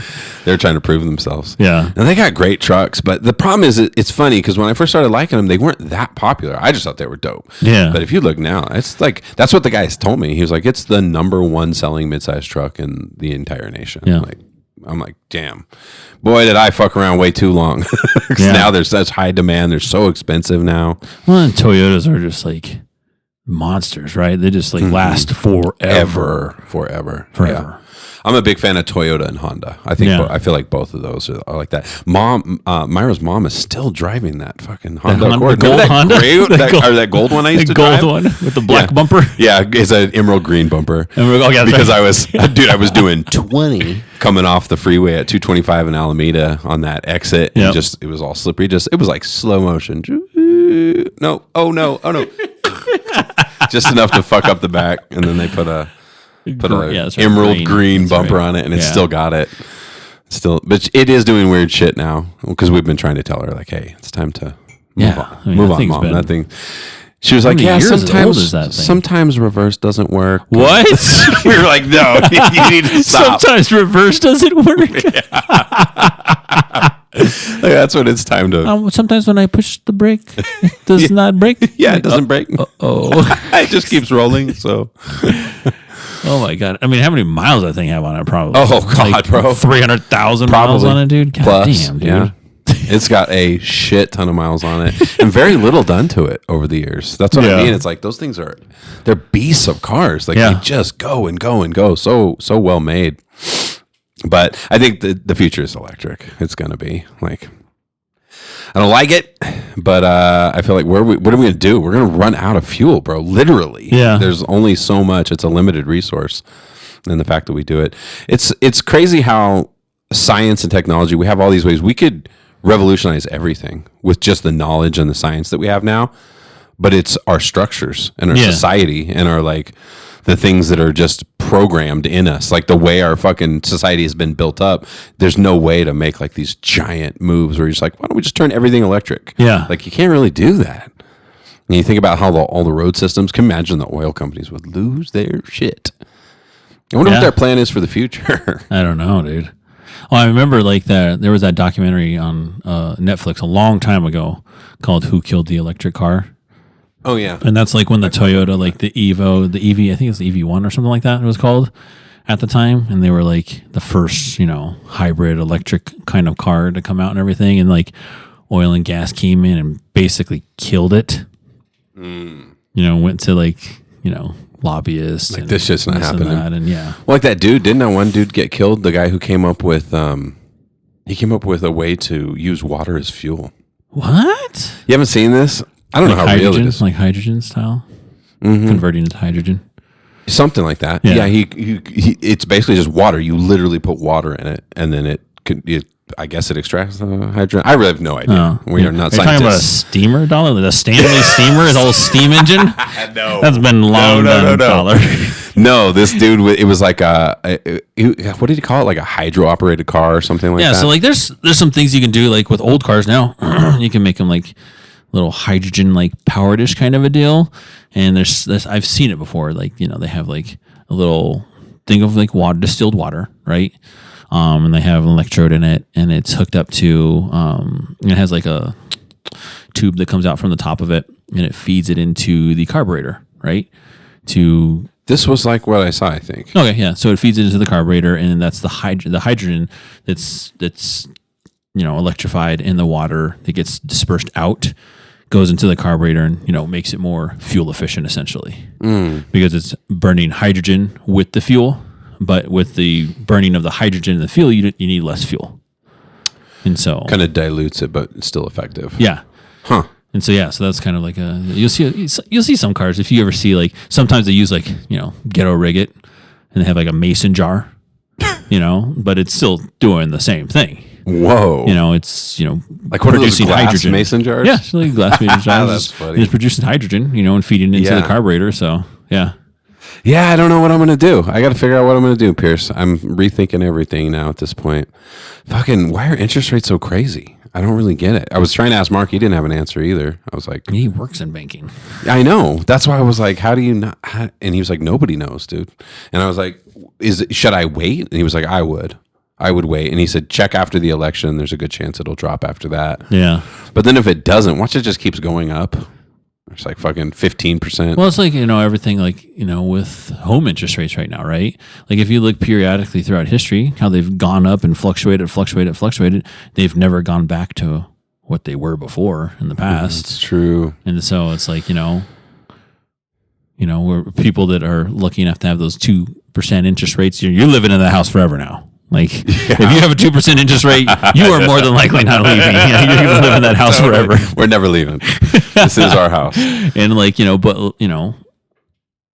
They're trying to prove themselves. Yeah. And they got great trucks. But the problem is, it's funny because when I first started liking them, they weren't that popular. I just thought they were dope. Yeah. But if you look now, it's like, that's what the guys told me. He was like, it's the #1 selling midsize truck in the entire nation. Yeah. I'm like, damn, boy, did I fuck around way too long. Now there's such high demand. They're so expensive now. Well, and Toyotas are just like monsters, right? They just like last forever. Yeah. I'm a big fan of Toyota and Honda. I think I feel like both of those are like that. Myra's mom is still driving that fucking Honda Accord. The gold Honda, that gold one I used to drive. The gold one with the black bumper. Yeah, it's an emerald green bumper. Because I was doing 20 coming off the freeway at 225 in Alameda on that exit, and it was all slippery. It was like slow motion. No, oh no. Just enough to fuck up the back, and then they put a emerald green bumper on it, and it's still got it. But it is doing weird shit now because we've been trying to tell her like, hey, it's time to move on, mom. That thing. She was like, yeah, sometimes reverse doesn't work. What? We were like, no, you need to stop. Sometimes reverse doesn't work. That's when it's time to. Sometimes when I push the brake, it does not brake. Yeah, it doesn't brake. It just keeps rolling. So. Oh my god! I mean, how many miles that thing have on it? Probably. Oh god, bro! 300,000 miles on it, dude. God Plus, damn, dude. Yeah. It's got a shit ton of miles on it, and very little done to it over the years. That's what I mean. It's like those things they're beasts of cars. Like they just go and go and go. So well made. But I think the future is electric. It's gonna be like. I don't like it, but I feel like what are we going to do? We're going to run out of fuel, bro. Literally. Yeah. There's only so much. It's a limited resource. And the fact that we do it, it's crazy how science and technology, we have all these ways we could revolutionize everything with just the knowledge and the science that we have now. But it's our structures and our society and our like the things that are just programmed in us, like the way our fucking society has been built up. There's no way to make like these giant moves where you're just like, why don't we just turn everything electric? Yeah. Like you can't really do that. And you think about how all the road systems, can you imagine the oil companies would lose their shit. I wonder what their plan is for the future. I don't know, dude. Well, I remember like there was that documentary on Netflix a long time ago called Who Killed the Electric Car? Oh, yeah. And that's like when the Toyota, like the Evo, the EV, I think it's the EV1 or something like that it was called at the time. And they were like the first, hybrid electric kind of car to come out and everything. And like oil and gas came in and basically killed it. Went to like, lobbyists. Like this shit's not happening. And Well, like that dude, didn't that one dude get killed? The guy who came up with, he came up with a way to use water as fuel. What? You haven't seen this? I don't know how real it is. Like hydrogen style, converting into hydrogen, something like that. Yeah, he it's basically just water. You literally put water in it, and then I guess it extracts the hydrogen. I really have no idea. We are not Are you scientists. talking about a steamer, dollar? The Stanley steamer is all steam engine. No, that's been long done, dollar. No, this dude. It was like what did he call it? Like a hydro operated car or something like that. Yeah, so like there's some things you can do like with old cars now. You can make them like little hydrogen like powered-ish kind of a deal, and there's I've seen it before. Like they have like a little thing of like water, distilled water, right? And they have an electrode in it, and it's hooked up to it has like a tube that comes out from the top of it, and it feeds it into the carburetor, right? This was like what I saw, I think. Okay, yeah. So it feeds it into the carburetor, and that's the hydrogen that's electrified in the water that gets dispersed out, goes into the carburetor and makes it more fuel efficient essentially, because it's burning hydrogen with the fuel, but with the burning of the hydrogen in the fuel, you need less fuel, and so kind of dilutes it, but it's still effective. Yeah. Huh. And so so that's kind of like you'll see some cars, if you ever see like sometimes they use like ghetto rig it and they have like a mason jar, but it's still doing the same thing. Whoa. It's, like what producing are those glass hydrogen mason jars? Yeah, it's like glass mason jars. That's funny. It's producing hydrogen, and feeding it into the carburetor. So, yeah. Yeah, I don't know what I'm going to do. I got to figure out what I'm going to do, Pierce. I'm rethinking everything now at this point. Fucking, why are interest rates so crazy? I don't really get it. I was trying to ask Mark. He didn't have an answer either. I was like... He works in banking. I know. That's why I was like, how do you not... And he was like, nobody knows, dude. And I was like, should I wait? And he was like, I would wait. And he said, check after the election. There's a good chance it'll drop after that. Yeah. But then if it doesn't, watch it just keeps going up. It's like fucking 15%. Well, it's like, everything like, with home interest rates right now, right? Like if you look periodically throughout history, how they've gone up and fluctuated, they've never gone back to what they were before in the past. It's true. And so it's like, we're people that are lucky enough to have those 2% interest rates. You're living in that house forever now. Like if you have a 2% interest rate, you are more than likely not leaving. You're going to live in that house forever. We're never leaving. This is our house. And like, but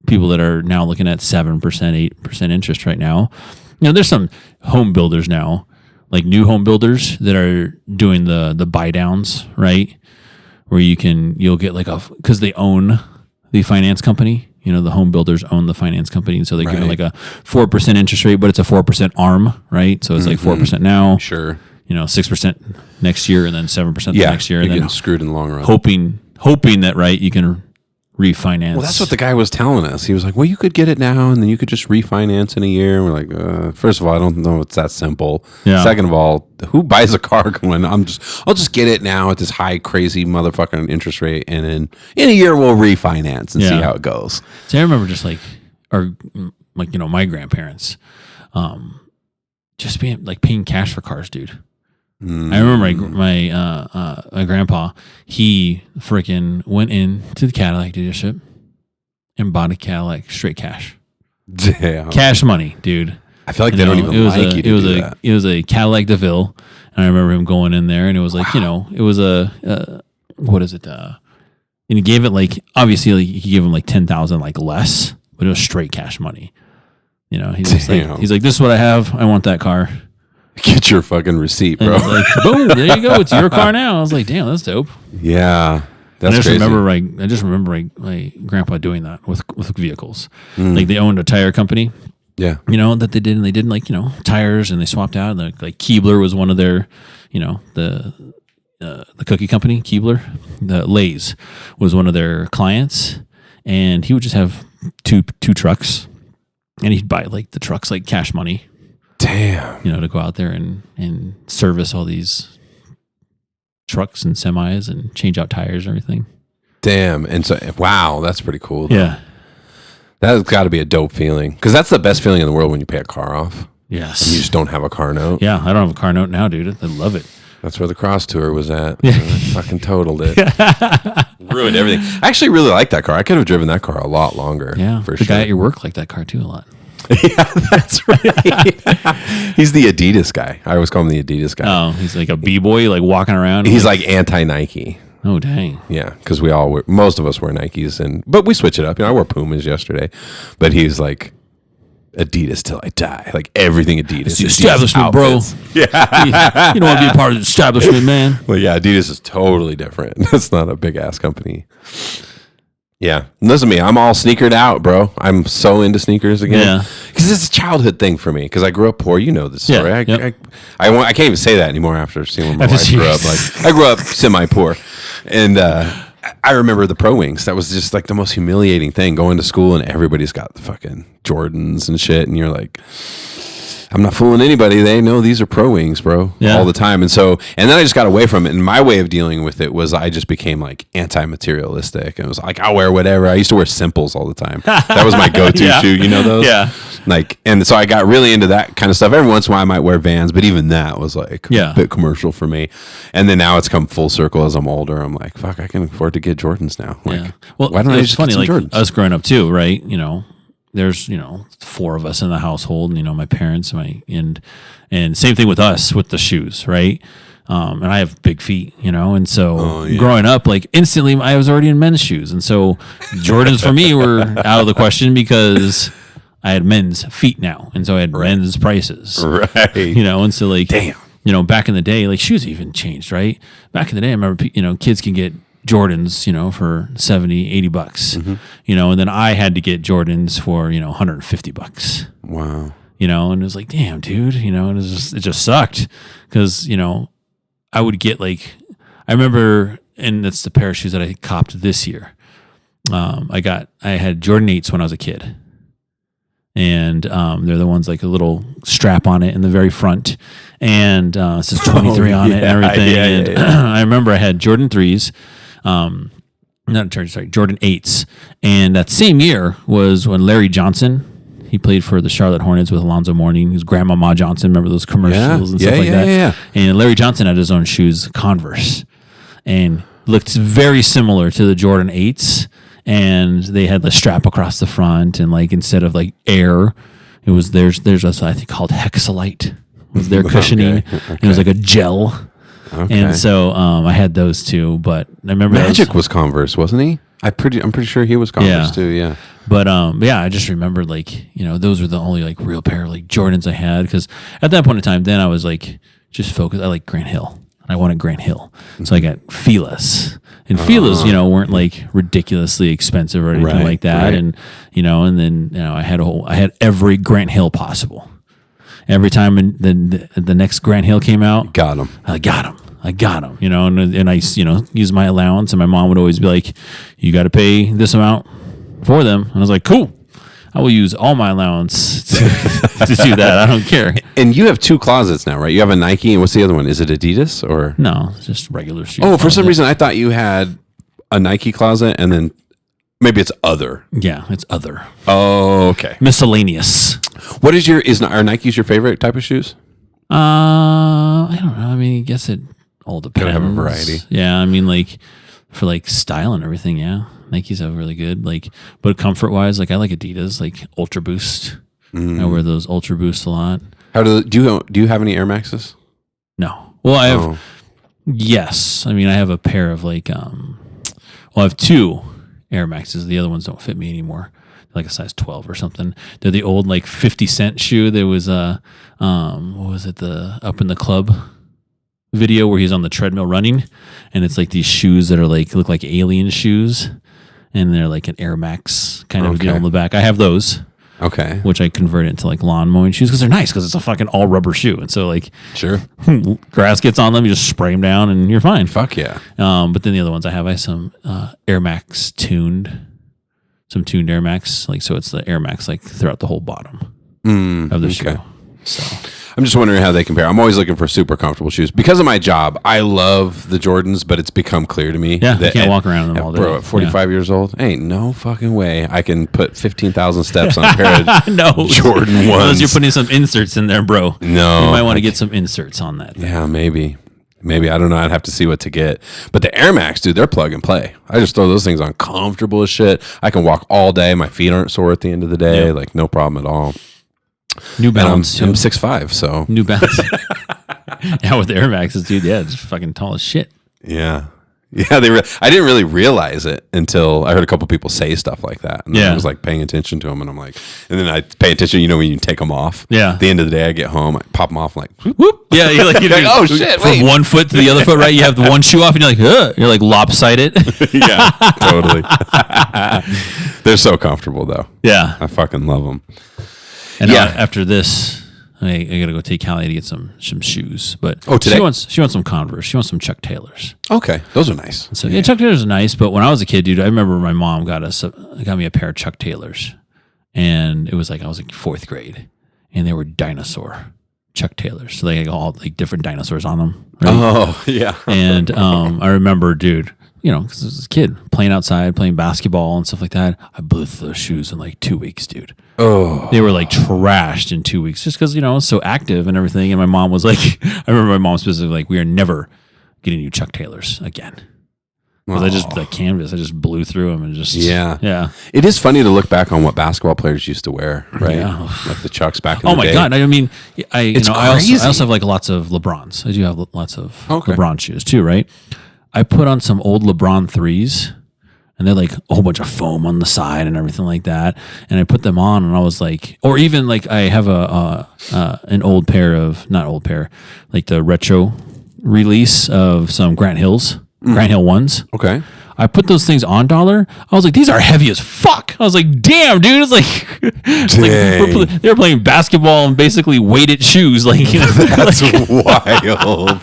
people that are now looking at 7%, 8% interest right now, there's some home builders now, like new home builders that are doing the buy downs, right? Where you'll get like because they own the finance company. The home builders own the finance company, and so they're giving like a 4% interest rate, but it's a 4% arm, right? So it's like 4% now, sure, 6% next year, and then 7% the next year, and then screwed in the long run. Hoping that you can refinance. Well, that's what the guy was telling us. He was like, "Well, you could get it now, and then you could just refinance in a year." And we're like, first of all, I don't know it's that simple. Yeah. Second of all, who buys a car going, I'll just get it now at this high, crazy motherfucking interest rate, and then in a year we'll refinance and see how it goes. So I remember just my grandparents, just being like paying cash for cars, dude. I remember my grandpa, he freaking went into the Cadillac dealership and bought a Cadillac straight cash. Damn. Cash money, dude. I feel like they don't even like you to do that. It was a Cadillac DeVille. I remember him going in there, and it was like, it was what is it? And he gave it like, obviously, like, he gave him like 10,000 like less, but it was straight cash money. He's just like, this is what I have. I want that car. Get your fucking receipt, bro. Like, boom, there you go. It's your car now. I was like, damn, that's dope. Yeah. I just remember my grandpa doing that with vehicles. Like they owned a tire company. Yeah. That they did, and they did like, tires, and they swapped out. Like Keebler was one of their, the cookie company, Keebler. The Lay's was one of their clients, and he would just have two trucks, and he'd buy like the trucks like cash money. Damn. To go out there and service all these trucks and semis and change out tires and everything. Damn. And so, wow, that's pretty cool. Though. Yeah. That's got to be a dope feeling, because that's the best feeling in the world when you pay a car off. Yes. And you just don't have a car note. Yeah, I don't have a car note now, dude. I love it. That's where the cross tour was at. Yeah. Fucking totaled it. Ruined everything. I actually really like that car. I could have driven that car a lot longer. Yeah. For the sure. guy at your work liked that car too a lot. Yeah, that's right. He's the Adidas guy. I always call him the Adidas guy. Oh, he's like a B-boy, like walking around. He's like anti-Nike. Oh, dang. Yeah, because most of us wear Nikes, but we switch it up. I wore Pumas yesterday, but he's like Adidas till I die. Like everything Adidas. It's the Adidas establishment, outfits. bro. Yeah. You don't want to be a part of the establishment, man. Well, yeah, Adidas is totally different. That's not a big ass company. Yeah. Listen to me. I'm all sneakered out, bro. I'm so into sneakers again. Yeah. Because it's a childhood thing for me. Because I grew up poor. You know this story. Yeah. I can't even say that anymore after seeing when my wife grew up. Like, I grew up semi-poor. And I remember the Pro Wings. That was just like the most humiliating thing, going to school and everybody's got the fucking Jordans and shit. And you're like, I'm not fooling anybody. They know these are Pro Wings, bro, all the time. And then I just got away from it. And my way of dealing with it was I just became like anti-materialistic. And it was like, I'll wear whatever. I used to wear Simples all the time. That was my go-to shoe. You know those? Yeah. Like, and so I got really into that kind of stuff. Every once in a while I might wear Vans, but even that was like a bit commercial for me. And then now it's come full circle as I'm older. I'm like, fuck, I can afford to get Jordans now. Like, well, why don't I just funny, get some like Jordans? us growing up too, right? There's 4 of us in the household, my parents and same thing with us with the shoes, right? And I have big feet, and so growing up, like instantly I was already in men's shoes, and so Jordans for me were out of the question because I had men's feet now, and so I had men's prices, right? And so like damn, back in the day, like shoes even changed, right? Back in the day, I remember kids can get Jordans, for $70, $80, and then I had to get Jordans for, $150. Wow. And it was like, damn, dude, and it just sucked because, I would get like, I remember, and that's the pair of shoes that I copped this year. I had Jordan 8s when I was a kid. And they're the ones like a little strap on it in the very front. And it says 23 on it and everything. I remember I had Jordan 3s. Jordan 8s. And that same year was when Larry Johnson, he played for the Charlotte Hornets with Alonzo Mourning, his Grandmama Johnson. Remember those commercials and stuff like that? Yeah. And Larry Johnson had his own shoes, Converse, and looked very similar to the Jordan 8s. And they had the strap across the front, and like instead of like air, it was there's a I think called Hexalite was their cushioning. Okay. It was like a gel. Okay. And so I had those too, but I remember Magic was Converse, wasn't he? I'm pretty sure he was Converse too. Yeah. But I just remembered like those were the only like real pair of like Jordans I had, because at that point in time, then I was like just focused. I like Grant Hill. I wanted Grant Hill, so I got Fila's, and Fila's weren't like ridiculously expensive or anything like that, right. And then I had every Grant Hill possible. Every time the next Grant Hill came out, I got him. And I used my allowance, and my mom would always be like, "You got to pay this amount for them," and I was like, "Cool, I will use all my allowance to do that. I don't care." And you have 2 closets now, right? You have a Nike, and what's the other one? Is it Adidas or no? It's just regular shoes. Oh, for some reason I thought you had a Nike closet, and then maybe it's other. Yeah, it's other. Oh, okay. Miscellaneous. What is are Nikes your favorite type of shoes? I don't know. I mean, I guess it all depends. Gotta have a variety. Yeah, I mean, like for like style and everything, yeah. Nikes have really good, like, but comfort wise, like I like Adidas, like Ultra Boost. I wear those Ultra Boosts a lot. How do you have any Air Maxes? No. Well, I have. Yes, I mean I have a pair of like I have two Air Maxes. The other ones don't fit me anymore. Like a size 12 or something. They're the old like 50-cent shoe. There was what was it, the Up in the Club video where he's on the treadmill running, and it's like these shoes that are like look like alien shoes, and they're like an Air Max kind of deal on the back. I have those. Okay. Which I converted into like lawn mowing shoes because they're nice because it's a fucking all rubber shoe. And so like sure, grass gets on them, you just spray them down and you're fine. Fuck yeah. But then the other ones I have some Air Max tuned Air Max. Like, so it's the Air Max like throughout the whole bottom of the shoe. So I'm just wondering how they compare. I'm always looking for super comfortable shoes. Because of my job, I love the Jordans, but it's become clear to me that you can't walk around in them all day. Bro, at 45 years old, ain't no fucking way I can put 15,000 steps on a pair of Jordan 1s. Unless you're putting some inserts in there, bro. No. You might want to get some inserts on that thing. Yeah, maybe. I don't know. I'd have to see what to get. But the Air Max, dude, they're plug and play. I just throw those things on comfortable as shit. I can walk all day. My feet aren't sore at the end of the day. Like, no problem at all. New Balance. I'm 6'5", so. New Balance. Yeah, with the Air Maxes, dude. Yeah, it's fucking tall as shit. Yeah. Yeah, I didn't really realize it until I heard a couple people say stuff like that. And I was like paying attention to them, and I'm like, and then I pay attention, when you take them off. Yeah. At the end of the day, I get home, I pop them off, like, whoop. Whoop. Yeah, you're like, oh shit, from one foot to the other foot, right? You have the one shoe off, and you're like, ugh. You're like lopsided. Yeah, totally. They're so comfortable, though. Yeah. I fucking love them. And after this, I gotta go take Callie to get some shoes. But today? She wants some Converse. She wants some Chuck Taylors. Okay, those are nice. So Chuck Taylors are nice. But when I was a kid, dude, I remember my mom got me a pair of Chuck Taylors, and it was like I was like 4th grade, and they were dinosaur Chuck Taylors. So they had all like different dinosaurs on them. Right? Oh yeah. And I remember, dude, because I was a kid playing outside, playing basketball and stuff like that. I blew through those shoes in like 2 weeks, dude. Oh, they were like trashed in 2 weeks just because, I was so active and everything. And my mom was like, I remember my mom specifically like, we are never getting you Chuck Taylors again. Because I just, the canvas, I just blew through them and just. Yeah. It is funny to look back on what basketball players used to wear, right? Yeah. Like the Chucks back in the day. Oh my God. I mean, I crazy. also have like lots of LeBrons. I do have lots of LeBron shoes too, right? I put on some old LeBron 3s. And they're like a whole bunch of foam on the side and everything like that. And I put them on, and I was like, or even like I have an old pair of, not old pair, like the retro release of some Grant Hill 1s. Okay. I put those things on Dollar. I was like, these are heavy as fuck. I was like, damn, dude. It's like, they were playing basketball and basically weighted shoes. Like, that's wild.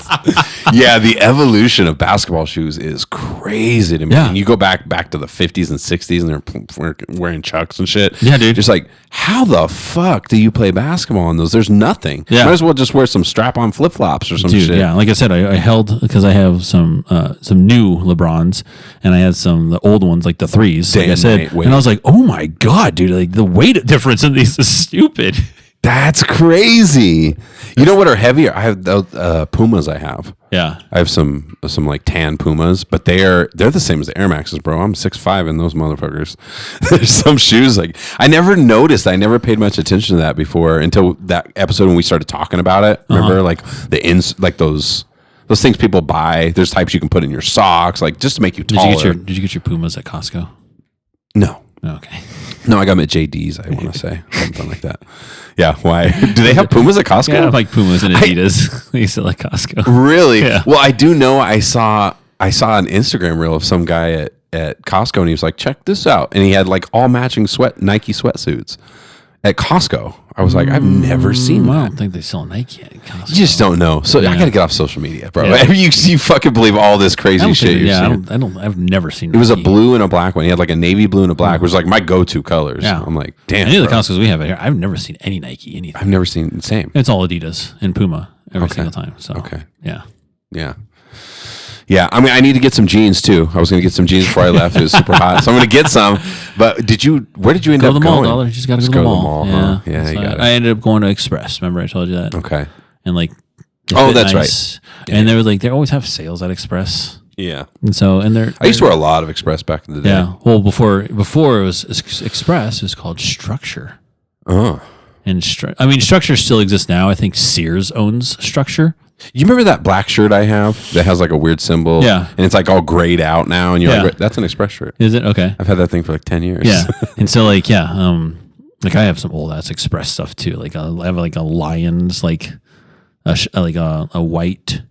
Yeah, the evolution of basketball shoes is crazy to me. Yeah. And you go back to the 50s and 60s, and they're wearing Chucks and shit. Yeah, dude. Just like, how the fuck do you play basketball in those? There's nothing. Yeah. Might as well just wear some strap-on flip-flops or some shit. Yeah, like I said, I held, because I have some new LeBrons, and I had the old ones, like the 3s, like I said. And I was like, oh my God, dude, like the weight difference in these is stupid. That's crazy. You know what are heavier? I have those Pumas I have. Yeah. I have some like tan Pumas, but they're the same as the Air Maxes, bro. I'm 6'5" in those motherfuckers. There's some shoes like I never noticed. I never paid much attention to that before until that episode when we started talking about it. Remember, like like those things people buy. There's types you can put in your socks, like just to make you taller. Did you get your Pumas at Costco? No. Okay. No, I got them at JD's, I want to say. Something like that. Yeah, why? Do they have Pumas at Costco? Yeah, I have like Pumas and Adidas. I used to like Costco. Really? Yeah. Well, I do know I saw an Instagram reel of some guy at Costco, and he was like, check this out. And he had like all matching Nike sweatsuits at Costco. I was like, I've never seen that. I don't think they sell Nike at Costco. You just don't know. So I got to get off social media, bro. Yeah. You fucking believe all this crazy shit you're seeing. I've never seen It was a blue and a black one. He had like a navy blue and a black, which was like my go-to colors. Yeah. I'm like, damn. Any of the Costco's we have here, I've never seen any Nike, anything. I've never seen the same. It's all Adidas and Puma every single time. So, yeah. Yeah. Yeah, I mean, I need to get some jeans too. I was going to get some jeans before I left. It was super hot, so I'm going to get some. But where did you end up going? Go to the mall, dollar. You just got to go to the mall. Huh? Yeah, you got it. I ended up going to Express. Remember I told you that? Okay. And like, that's right. And they were like, they always have sales at Express. Yeah. And so, I used to wear a lot of Express back in the day. Yeah. Well, before it was Express, it was called Structure. Oh. And Structure still exists now. I think Sears owns Structure. You remember that black shirt I have that has like a weird symbol? Yeah. And it's like all grayed out now. And you're Yeah. like, that's an Express shirt. Is it? Okay. I've had that thing for like 10 years. Yeah. And so like, like I have some old ass Express stuff too. Like I have like a Lions, like a white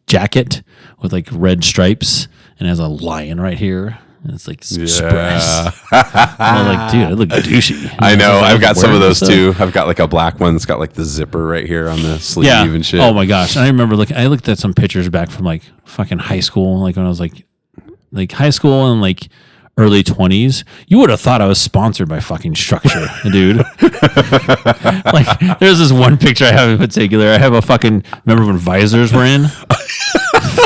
jacket with like red stripes and it has a lion right here. And it's like Express. I'm like, dude, I look douchey. I know. Like, I've got some of those stuff. too. I've got like a black one that's got like the zipper right here on the sleeve and shit. Oh my gosh. And I remember I looked at some pictures back from like fucking high school, like when I was like high school and like early 20s. You would have thought I was sponsored by fucking Structure, dude. Like there's this one picture I have in particular. I have a fucking, remember when visors were in?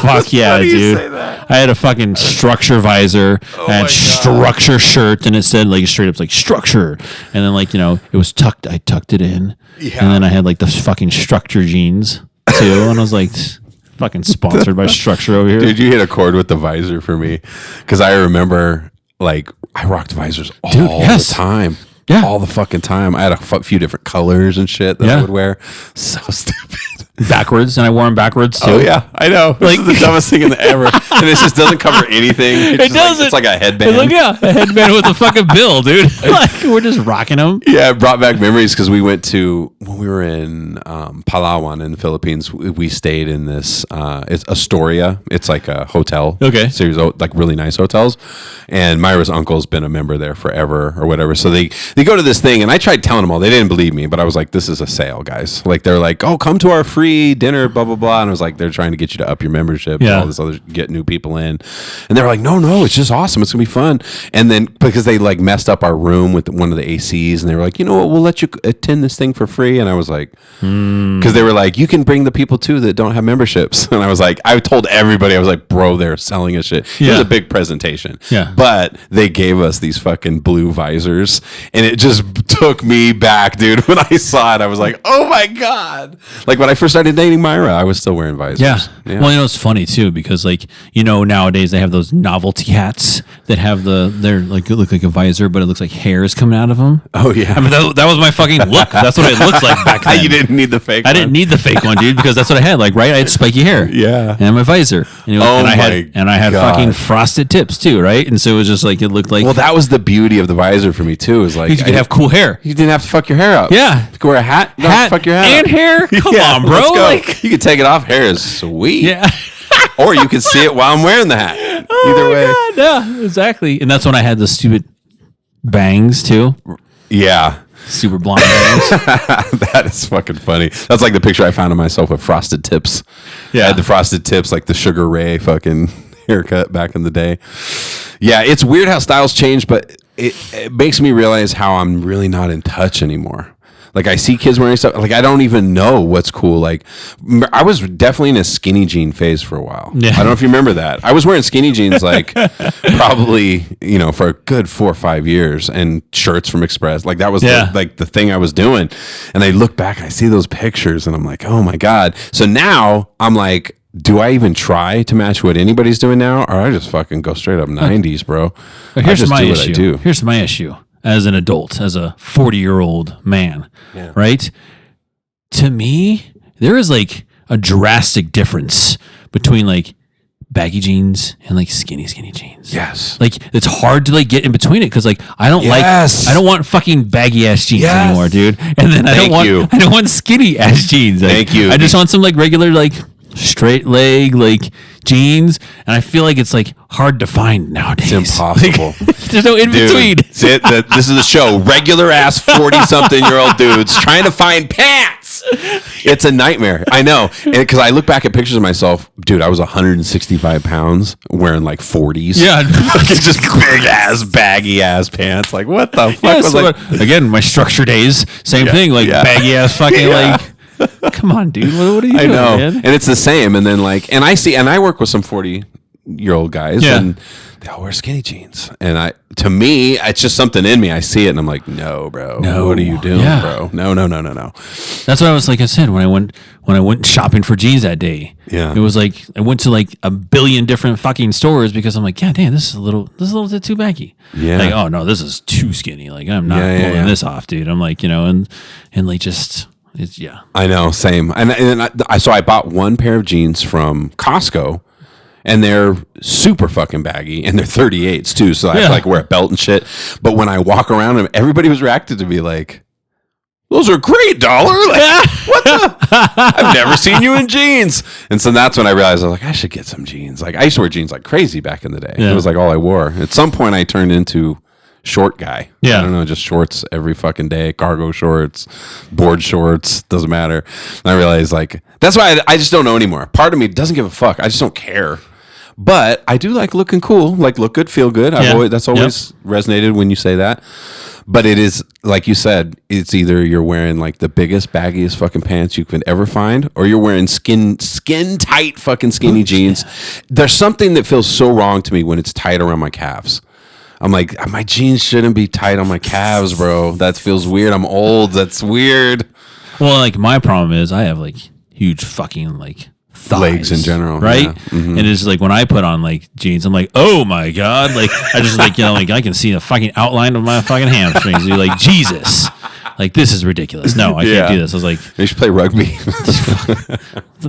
Fuck yeah, dude. I had a fucking Structure visor. I had Structure shirt and it said like straight up like Structure. And then like, it was tucked. I tucked it in. Yeah. And then I had like the fucking Structure jeans too. And I was like, fucking sponsored by Structure over here. Dude, you hit a chord with the visor for me. Because I remember like I rocked visors all the time. Yeah. All the fucking time. I had a few different colors and shit that I would wear. So stupid. Backwards, and I wore them backwards too. Oh yeah, I know. Like the dumbest thing in the ever, and it just doesn't cover anything. It doesn't. It's like a headband. Like, a headband with a fucking bill, dude. Like we're just rocking them. Yeah, it brought back memories because we went to when we were in Palawan in the Philippines. We stayed in this. It's Astoria. It's like a hotel. Okay. Series of like really nice hotels, and Myra's uncle's been a member there forever or whatever. So they go to this thing, and I tried telling them all. They didn't believe me, but I was like, "This is a sale, guys." Like they're like, "Oh, come to our free dinner, blah blah blah," and I was like, they're trying to get you to up your membership and all this other, get new people in, and they're like, no, it's just awesome, it's gonna be fun. And then because they like messed up our room with one of the ACs, and they were like, you know what, we'll let you attend this thing for free. And I was like, because they were like, you can bring the people too that don't have memberships. And I was like, I told everybody, I was like, bro, they're selling us shit. It was a big presentation, but they gave us these fucking blue visors, and it just took me back, dude. When I saw it, I was like, oh my god. Like when I first started dating Myra, I was still wearing visors. Yeah. Well, it's funny too because like nowadays they have those novelty hats that have they're like look like a visor, but it looks like hair is coming out of them. Oh yeah. I mean that was my fucking look. That's what it looks like back then. You didn't need the fake. I didn't need the fake one, dude, because that's what I had. Like right, I had spiky hair. Yeah. And my visor. And I had God. fucking frosted tips too, right? And so it was just like it looked like. Well, that was the beauty of the visor for me too. Is like you could have cool hair. You didn't have to fuck your hair up. Yeah. You could wear a hat. You don't have to fuck your hair and up. hair. Come on, bro. Let's go. Like you could take it off. Hair is sweet. yeah. Or you could see it while I'm wearing the hat. Either way. God, yeah, exactly. And that's when I had the stupid bangs too. Yeah. Super blonde bangs. That is fucking funny. That's like the picture I found of myself with frosted tips. Yeah. I had the frosted tips, like the Sugar Ray fucking haircut back in the day. Yeah, it's weird how styles change, but it makes me realize how I'm really not in touch anymore. Like I see kids wearing stuff, like I don't even know what's cool. Like I was definitely in a skinny jean phase for a while. Yeah. I don't know if you remember that. I was wearing skinny jeans like probably, for a good 4 or 5 years, and shirts from Express. Like that was the thing I was doing. And I look back, I see those pictures and I'm like, oh my God. So now I'm like, do I even try to match what anybody's doing now? Or I just fucking go straight up 90s, bro. Here's my issue. Here's my issue. As an adult, as a 40-year-old man, right? To me, there is like a drastic difference between like baggy jeans and like skinny jeans. Yes. Like it's hard to like get in between it because like I don't want fucking baggy ass jeans anymore, dude. And then I don't want skinny ass jeans. Like, Thank you. I just want some like regular like straight leg like jeans, and I feel like it's like hard to find nowadays. It's impossible. There's no in between. This is the show. Regular ass 40-something-year-old dudes trying to find pants. It's a nightmare. I know. And because I look back at pictures of myself, dude, I was 165 pounds wearing like 40s. Yeah. Just big ass, baggy ass pants. Like, what the fuck was like? Again, my Structure days, same thing. Like baggy ass fucking like. Come on, dude. What are you doing, know, man? and it's the same. And then like, and I work with some 40-year-old guys, and they all wear skinny jeans. And to me, it's just something in me. I see it, and I'm like, no, bro. No, what are you doing, bro? No. That's what I was like. I said when I went shopping for jeans that day. Yeah, it was like I went to like a billion different fucking stores because I'm like, yeah, damn, this is a little bit too baggy. Yeah, like, oh no, this is too skinny. Like I'm not pulling this off, dude. I'm like, and like just. It's yeah. I know, same. So I bought one pair of jeans from Costco, and they're super fucking baggy, and they're 38s too. So I have to like wear a belt and shit. But when I walk around them, everybody was reacting to me like, "Those are great, Dollar. Like, what the? I've never seen you in jeans." And so that's when I realized I was like, I should get some jeans. Like I used to wear jeans like crazy back in the day. Yeah. It was like all I wore. At some point, I turned into short guy. Yeah. I don't know, just shorts every fucking day, cargo shorts, board shorts, doesn't matter. And I realized like that's why I just don't know anymore. Part of me doesn't give a fuck. I just don't care. But I do like looking cool, like look good, feel good. That's always resonated when you say that. But it is, like you said, it's either you're wearing like the biggest, baggiest fucking pants you could ever find, or you're wearing skin tight fucking skinny jeans. There's something that feels so wrong to me when it's tight around my calves. I'm like, my jeans shouldn't be tight on my calves, bro. That feels weird. I'm old. That's weird. Well, like my problem is I have like huge fucking like thighs, legs in general, right? yeah. Mm-hmm. And it's like when I put on like jeans, I'm like, oh my god, like I just like like I can see the fucking outline of my fucking hamstrings. You're like, Jesus, like this is ridiculous. No, I can't do this. I was like, you should play rugby.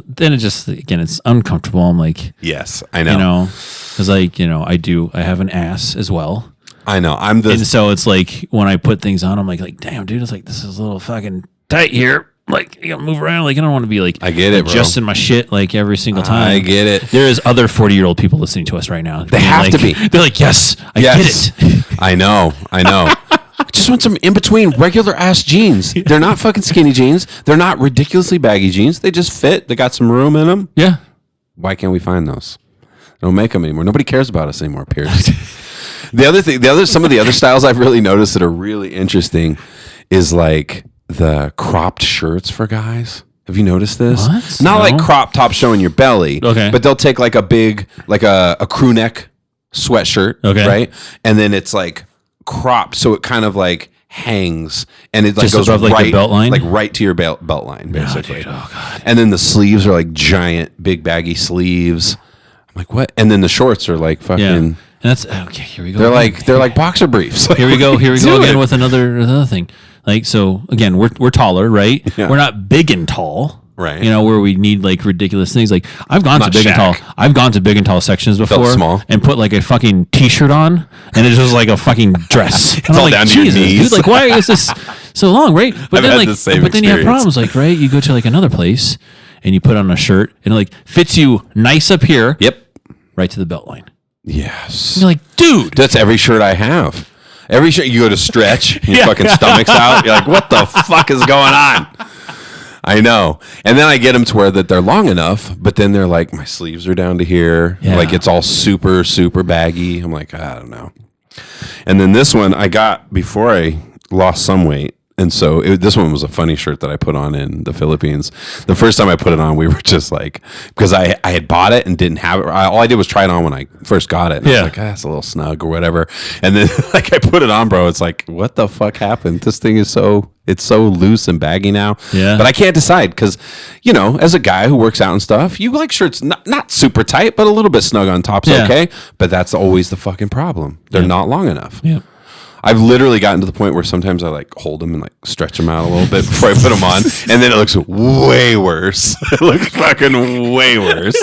Then it just again, it's uncomfortable. I'm like, yes, I know. Because like I have an ass as well. I know. And so it's like when I put things on, I'm like, damn, dude, it's like this is a little fucking tight here. Like you gotta move around. Like I don't want to be like I get it, adjusting my shit like every single time. I get it. There is other 40-year-old people listening to us right now. They have to be. They're like, yes, I get it. I know. I just want some in between regular ass jeans. They're not fucking skinny jeans. They're not ridiculously baggy jeans. They just fit. They got some room in them. Yeah. Why can't we find those? They don't make them anymore. Nobody cares about us anymore, Pierce. Some of the other styles I've really noticed that are really interesting is like the cropped shirts for guys. Have you noticed this? What? Not No. like crop top showing your belly. Okay. But they'll take like a big, like a crew neck sweatshirt. Okay. Right. And then it's like cropped. So it kind of like hangs and it like Just goes above, like, right, the belt line? like right to your belt line, basically. Oh god. And then the sleeves are like giant, big baggy sleeves. I'm like, what? And then the shorts are like fucking. Yeah. And that's okay. Here we go. They're like boxer briefs. Here we go. Here we go Do again it. with another thing. Like so again, we're taller, right? Yeah. We're not big and tall. Right. Where we need like ridiculous things. Like I've gone to Not big and tall. Shaq. I've gone to big and tall sections before small. and put like a fucking t-shirt on and it's just like a fucking dress. It's all down to your knees. Dude, like why is this so long, right? But I've then had like the same but then you have experience. problems like, right? You go to like another place and you put on a shirt and it like fits you nice up here. Yep. Right to the belt line. Yes. You're like, dude. That's every shirt I have. Every shirt you go to stretch, your fucking stomach's out. You're like, what the fuck is going on? I know. And then I get them to where that they're long enough, but then they're like, my sleeves are down to here. Yeah. Like it's all super, super baggy. I'm like, I don't know. And then this one I got before I lost some weight. And so this one was a funny shirt that I put on in the Philippines. The first time I put it on, we were just like, because I had bought it and didn't have it. All I did was try it on when I first got it. And I was like, that's a little snug or whatever. And then like I put it on, bro. It's like, what the fuck happened? This thing is it's so loose and baggy now. Yeah. But I can't decide because, as a guy who works out and stuff, you like shirts not super tight, but a little bit snug on top's okay. But that's always the fucking problem. They're not long enough. Yeah. I've literally gotten to the point where sometimes I like hold them and like stretch them out a little bit before I put them on, and then it looks way worse. It looks fucking way worse.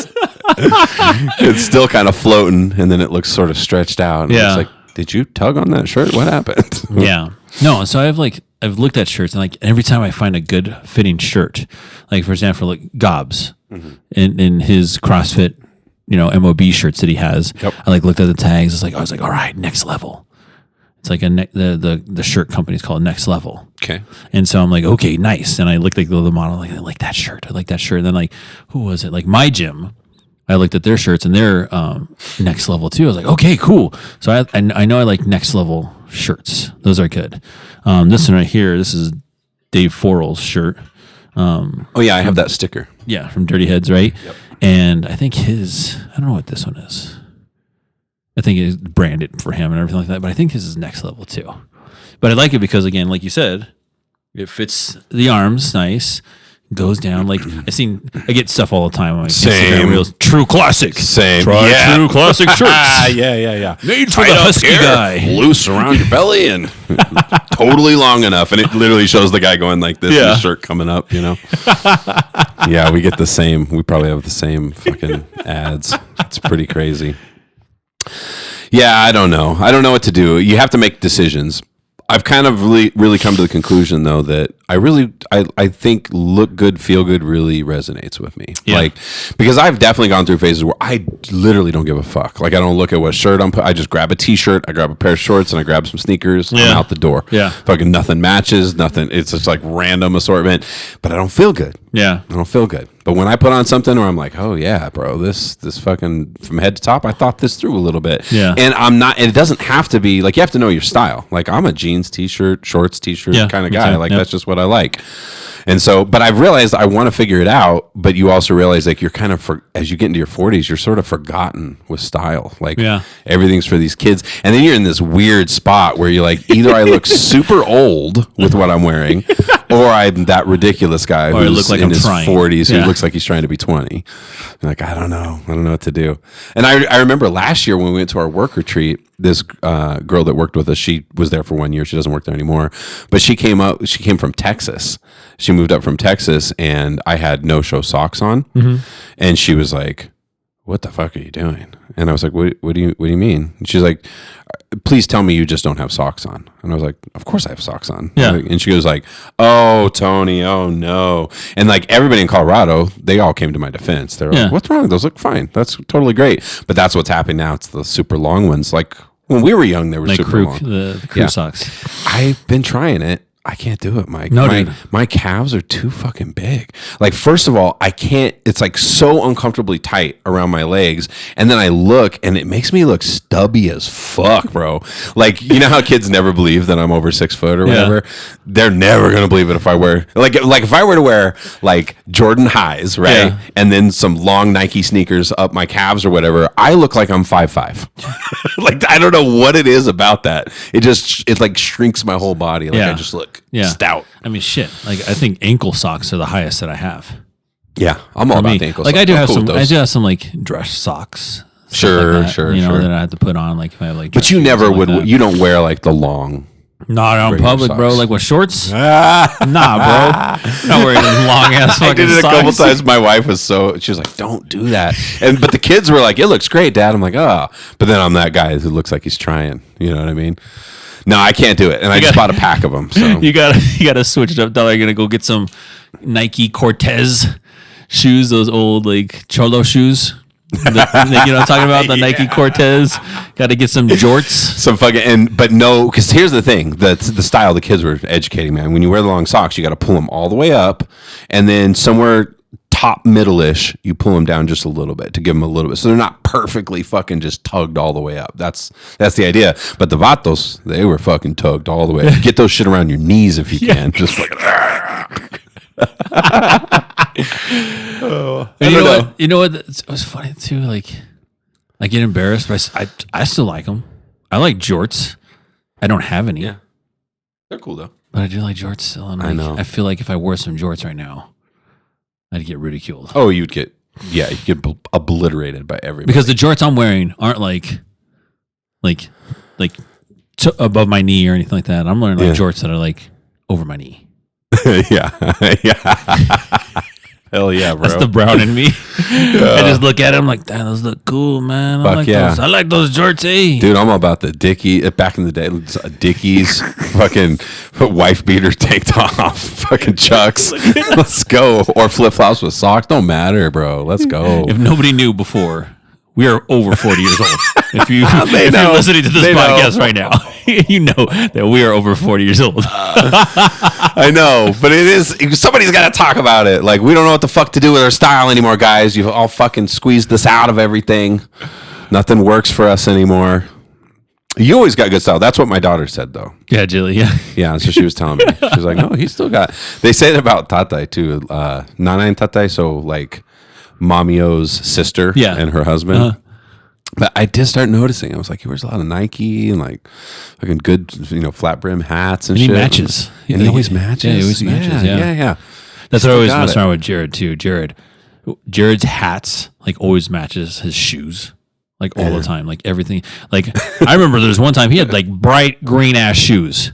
It's still kind of floating, and then it looks sort of stretched out. And Yeah. it's like, did you tug on that shirt? What happened? Yeah. No, so I've looked at shirts and like every time I find a good fitting shirt, like for example, like Gobs in his CrossFit, MOB shirts that he has. Yep. I like looked at the tags. I was like, all right, next level. It's like the shirt company is called Next Level. Okay. And so I'm like, okay, nice. And I looked at the model, like I like that shirt. I like that shirt. And then like, who was it? Like my gym. I looked at their shirts and they're Next Level too. I was like, okay, cool. So I know I like Next Level shirts. Those are good. This one right here, this is Dave Forrell's shirt. Oh yeah, I have that sticker. Yeah, from Dirty Heads, right? Yep. And I think I don't know what this one is. I think it's branded for him and everything like that, but I think his is Next Level too. But I like it because, again, like you said, it fits the arms nice. goes down. Like I get stuff all the time on Same. Instagram reels. True classic. Same. Try Yeah. True classic shirts. Yeah. Made for the husky guy. Loose around your belly and totally long enough. And it literally shows the guy going like this and the shirt coming up, Yeah, we get the same. We probably have the same fucking ads. It's pretty crazy. Yeah, I don't know. I don't know what to do. You have to make decisions. I've kind of really come to the conclusion though that I think look good, feel good really resonates with me. Yeah. Like, because I've definitely gone through phases where I literally don't give a fuck. Like, I don't look at what shirt I'm putting. I just grab a t-shirt, I grab a pair of shorts, and I grab some sneakers. I'm out the door. Yeah. Fucking nothing matches, nothing. It's just like random assortment, but I don't feel good. Yeah. I don't feel good. But when I put on something where I'm like, oh yeah, bro, this fucking from head to top, I thought this through a little bit. Yeah. And I'm not, and it doesn't have to be like, you have to know your style. Like, I'm a jeans t-shirt, shorts t-shirt kind of me guy. too. Like, Yep. that's just what I like. And so, but I've realized I want to figure it out, but you also realize like you're kind of, as you get into your 40s, you're sort of forgotten with style. Like everything's for these kids. And then you're in this weird spot where you're like, either I look super old with what I'm wearing, or I'm that ridiculous guy Or I who's look like in I'm his trying. 40s who Yeah. looks like he's trying to be 20. I'm like, I don't know what to do. And I remember last year when we went to our work retreat, this girl that worked with us, she was there for 1 year. She doesn't work there anymore, but she came from Texas. She moved up from Texas, and I had no-show socks on, and she was like, "What the fuck are you doing?" And I was like, "What do you mean?" And she's like, "Please tell me you just don't have socks on." And I was like, "Of course I have socks on." Yeah. And she goes like, "Oh, Tony, oh no." And like everybody in Colorado, they all came to my defense. They're like, "What's wrong? Those look fine. That's totally great." But that's what's happening now. It's the super long ones. Like when we were young, they were Like super long. the crew socks. I've been trying it. I can't do it, Mike. No, dude. My calves are too fucking big. Like, first of all, I can't, it's like so uncomfortably tight around my legs. And then I look and it makes me look stubby as fuck, bro. Like, you know how kids never believe that I'm over 6 foot or whatever? They're never going to believe it if I wear, like if I were to wear like Jordan highs, right? Yeah. And then some long Nike sneakers up my calves or whatever, I look like I'm 5'5". Like, I don't know what it is about that. It like shrinks my whole body. Like I just look stout. I mean, shit. Like, I think ankle socks are the highest that I have. Yeah, I'm all about the ankle like socks. I do I'm have cool some. with I those. do have some like dress socks. stuff Sure, like that, sure, You know sure. that I have to put on. Like if I have like. But dress you shoes never or would. Like that. You don't wear like the long. Not out in regular public, bro. socks. Like with shorts. Nah, bro. Not wearing long ass fucking I did it a socks. couple times. My wife was she was like, "Don't do that." But the kids were like, "It looks great, Dad." I'm like, "Oh," but then I'm that guy who looks like he's trying. You know what I mean? No, I can't do it. And I just bought a pack of them. So You gotta switch it up. Dollar, you're gonna go get some Nike Cortez shoes. Those old like Cholo shoes. You know what I'm talking about? The Nike Cortez. Got to get some jorts. some fucking but no, because here's the thing: the style the kids were educating, man. When you wear the long socks, you got to pull them all the way up, and then somewhere top middle-ish, you pull them down just a little bit to give them a little bit, so they're not perfectly fucking just tugged all the way up. That's the idea. But the Vatos, they were fucking tugged all the way up. Get those shit around your knees if you can. Just fucking. And you know what? You know what? It was funny too. Like, I get embarrassed, but I still like them. I like jorts. I don't have any. Yeah. They're cool though. But I do like jorts still. And I know. I feel like if I wore some jorts right now, I'd get ridiculed. Oh, you'd get obliterated by everybody. Because the jorts I'm wearing aren't like above my knee or anything like that. I'm wearing like jorts that are like over my knee. yeah. Hell yeah, bro. That's the brown in me. I just look at it. I'm like, damn, those look cool, man. I Fuck like yeah. those. I like those jorts, eh? Dude, I'm all about the Dickie. Back in the day, Dickies, fucking wife beater tank top, fucking Chucks. Let's go. Or flip flops with socks. Don't matter, bro. Let's go. If nobody knew before, we are over 40 years old. If you're know. listening to this They know. podcast right now, you know that we are over 40 years old. I know, but it is. Somebody's got to talk about it. Like, we don't know what the fuck to do with our style anymore, guys. You've all fucking squeezed us out of everything. Nothing works for us anymore. You always got good style. That's what my daughter said, though. Yeah, Jilly. Yeah. Yeah, so she was telling me. She was like, "No, he's still got." They say that about Tatai too. Nana and Tatai, so like Mamio's sister and her husband. Uh-huh. But I did start noticing. I was like, he wears a lot of Nike and like fucking good, flat brim hats and And he shit. matches. And he always matches. Yeah, he always matches. Yeah. That's what I always got mess it. around with Jared too. Jared's hats like always matches his shoes. Like all the time, like everything. Like I remember there was one time he had like bright green ass shoes,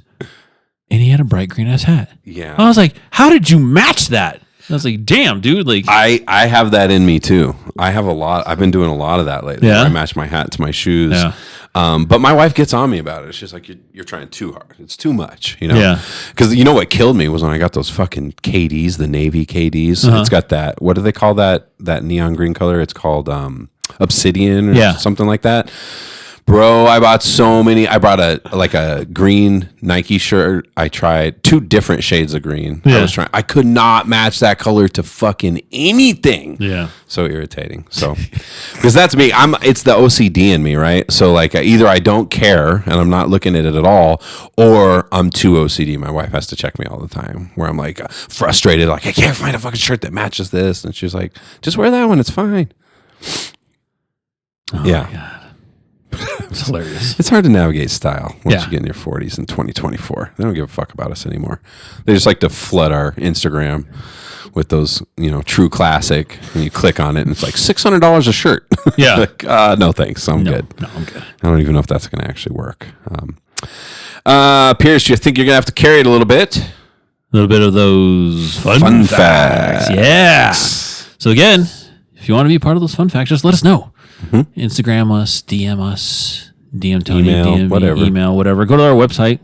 and he had a bright green ass hat. Yeah. I was like, "How did you match that?" I was like, "Damn, dude!" Like I have that in me too. I have a lot. I've been doing a lot of that lately. Yeah? Where I match my hat to my shoes. Yeah. But my wife gets on me about it. She's like, you're trying too hard. It's too much, you know? Yeah. Because you know what killed me was when I got those fucking KDs, the Navy KDs. It's got that, what do they call that neon green color? It's called obsidian or something like that. Bro, I bought so many. I brought a green Nike shirt. I tried 2 different shades of green. Yeah. I could not match that color to fucking anything. Yeah. So irritating. So, because that's me. It's the OCD in me, right? So like either I don't care and I'm not looking at it at all, or I'm too OCD. My wife has to check me all the time. Where I'm like frustrated, like I can't find a fucking shirt that matches this, and she's like, just wear that one. It's fine. Oh Yeah. my God. It's hilarious. It's hard to navigate style once Yeah. you get in your 40s in 2024. They don't give a fuck about us anymore. They just like to flood our Instagram with those, true classic. And you click on it and it's like $600 a shirt. Yeah. Like, no thanks. I'm good. No, I'm good. I don't even know if that's going to actually work. Pierce, do you think you're going to have to carry it a little bit? A little bit of those fun facts. Yeah. So again, if you want to be part of those fun facts, just let us know. Instagram us, DM Tony, Email, DM me, whatever. email, whatever. Go to our website,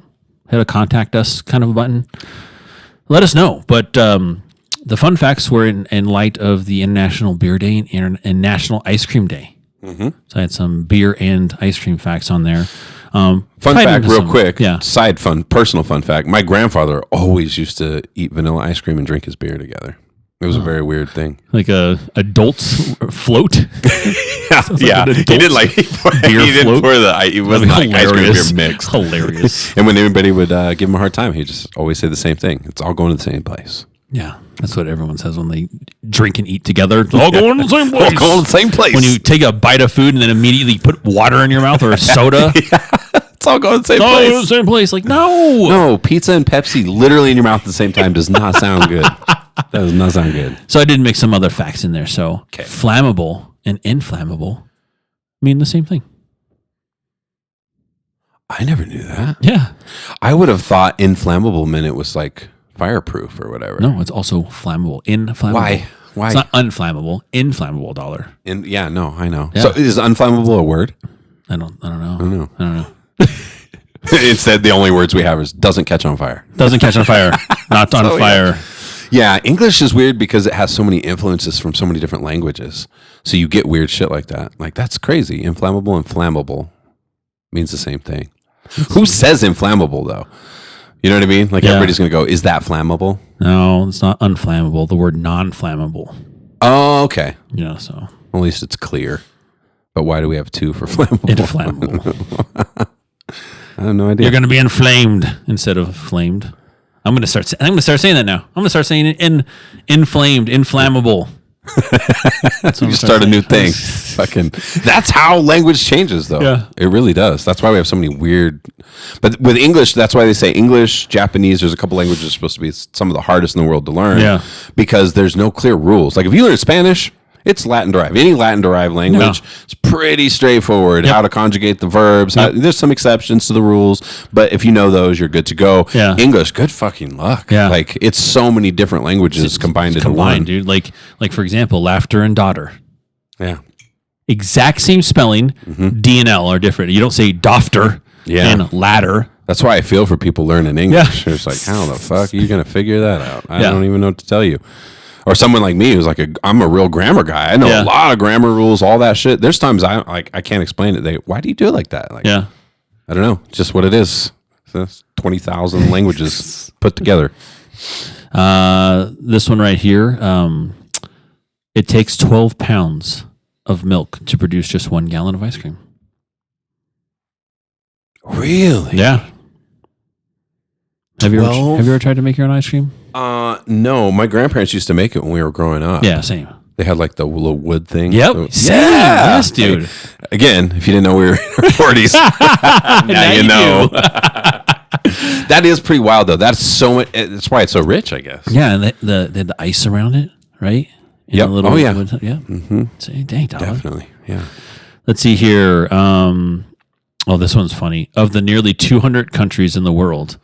hit a contact us kind of a button. Let us know. But the fun facts were in light of the International Beer Day and National Ice Cream Day. So I had some beer and ice cream facts on there. Fun tied fact, into real some- quick. Yeah. Personal fun fact. My grandfather always used to eat vanilla ice cream and drink his beer together. It was a very weird thing. Like a adult float. Yeah, he didn't like beer he didn't float. pour it wasn't like ice cream beer mix. Hilarious. And when anybody would give him a hard time, he just always say the same thing. It's all going to the same place. Yeah, that's what everyone says when they drink and eat together. It's all going to the same place. All going to the same place. When you take a bite of food and then immediately put water in your mouth or a soda, it's all going to the same it's all in the place. same place. Like, no. No, pizza and Pepsi literally in your mouth at the same time does not sound good. That does not sound good. So I did mix some other facts in there. So flammable and inflammable mean the same thing. I never knew that. Yeah. I would have thought inflammable meant it was like fireproof or whatever. No, it's also flammable. Inflammable. Why? It's not unflammable. Inflammable dollar. Yeah, no, I know. Yeah. So is unflammable a word? I don't know. I don't know. know. Instead, the only words we have is doesn't catch on fire. Doesn't catch on fire. Not on So, fire. Yeah, English is weird because it has so many influences from so many different languages. So you get weird shit like that. Like, that's crazy. Inflammable and flammable means the same thing. Who says inflammable, though? You know what I mean? Like, everybody's going to go, is that flammable? No, it's not unflammable. The word non-flammable. Oh, okay. Yeah, so At least it's clear. But why do we have 2 for flammable? inflammable. I have no idea. You're going to be inflamed instead of flamed. I'm going to start saying that now. I'm going to start saying inflamed, inflammable. You start a new thing. Fucking. That's how language changes, though. Yeah. It really does. That's why we have so many weird. But with English, that's why they say English, Japanese. There's a couple languages that are supposed to be some of the hardest in the world to learn. Yeah. Because there's no clear rules. Like if you learn Spanish, it's Latin derived. Any Latin derived language is pretty straightforward. Yep. How to conjugate the verbs. There's some exceptions to the rules, but if you know those, you're good to go. Yeah. English, good fucking luck. Yeah. Like it's so many different languages combined into one. dude. Like for example, laughter and daughter. Yeah. Exact same spelling. D and L are different. You don't say dofter and ladder. That's why I feel for people learning English. Yeah. It's like, how the fuck are you going to figure that out? I Yeah. don't even know what to tell you. Or someone like me who's like, I'm a real grammar guy. I know a lot of grammar rules, all that shit. There's times I can't explain it. Why do you do it like that? Like, Yeah. I don't know. Just what it is. So that's 20,000 languages put together. This one right here. It takes 12 pounds of milk to produce just 1 gallon of ice cream. Really? Yeah. Have you ever tried to make your own ice cream? No. My grandparents used to make it when we were growing up. Yeah, same. They had like the little wood thing. Yep. So- Same. Yes, dude. Like, again, if you didn't know we were in our 40s, now you know. That is pretty wild, though. That's so much. That's why it's so rich, I guess. Yeah, and they had the ice around it, right? In Yep. a little, Oh, yeah. Yeah. Mm-hmm. Say, dang, dog. Definitely. Yeah. Let's see here. This one's funny. Of the nearly 200 countries in the world,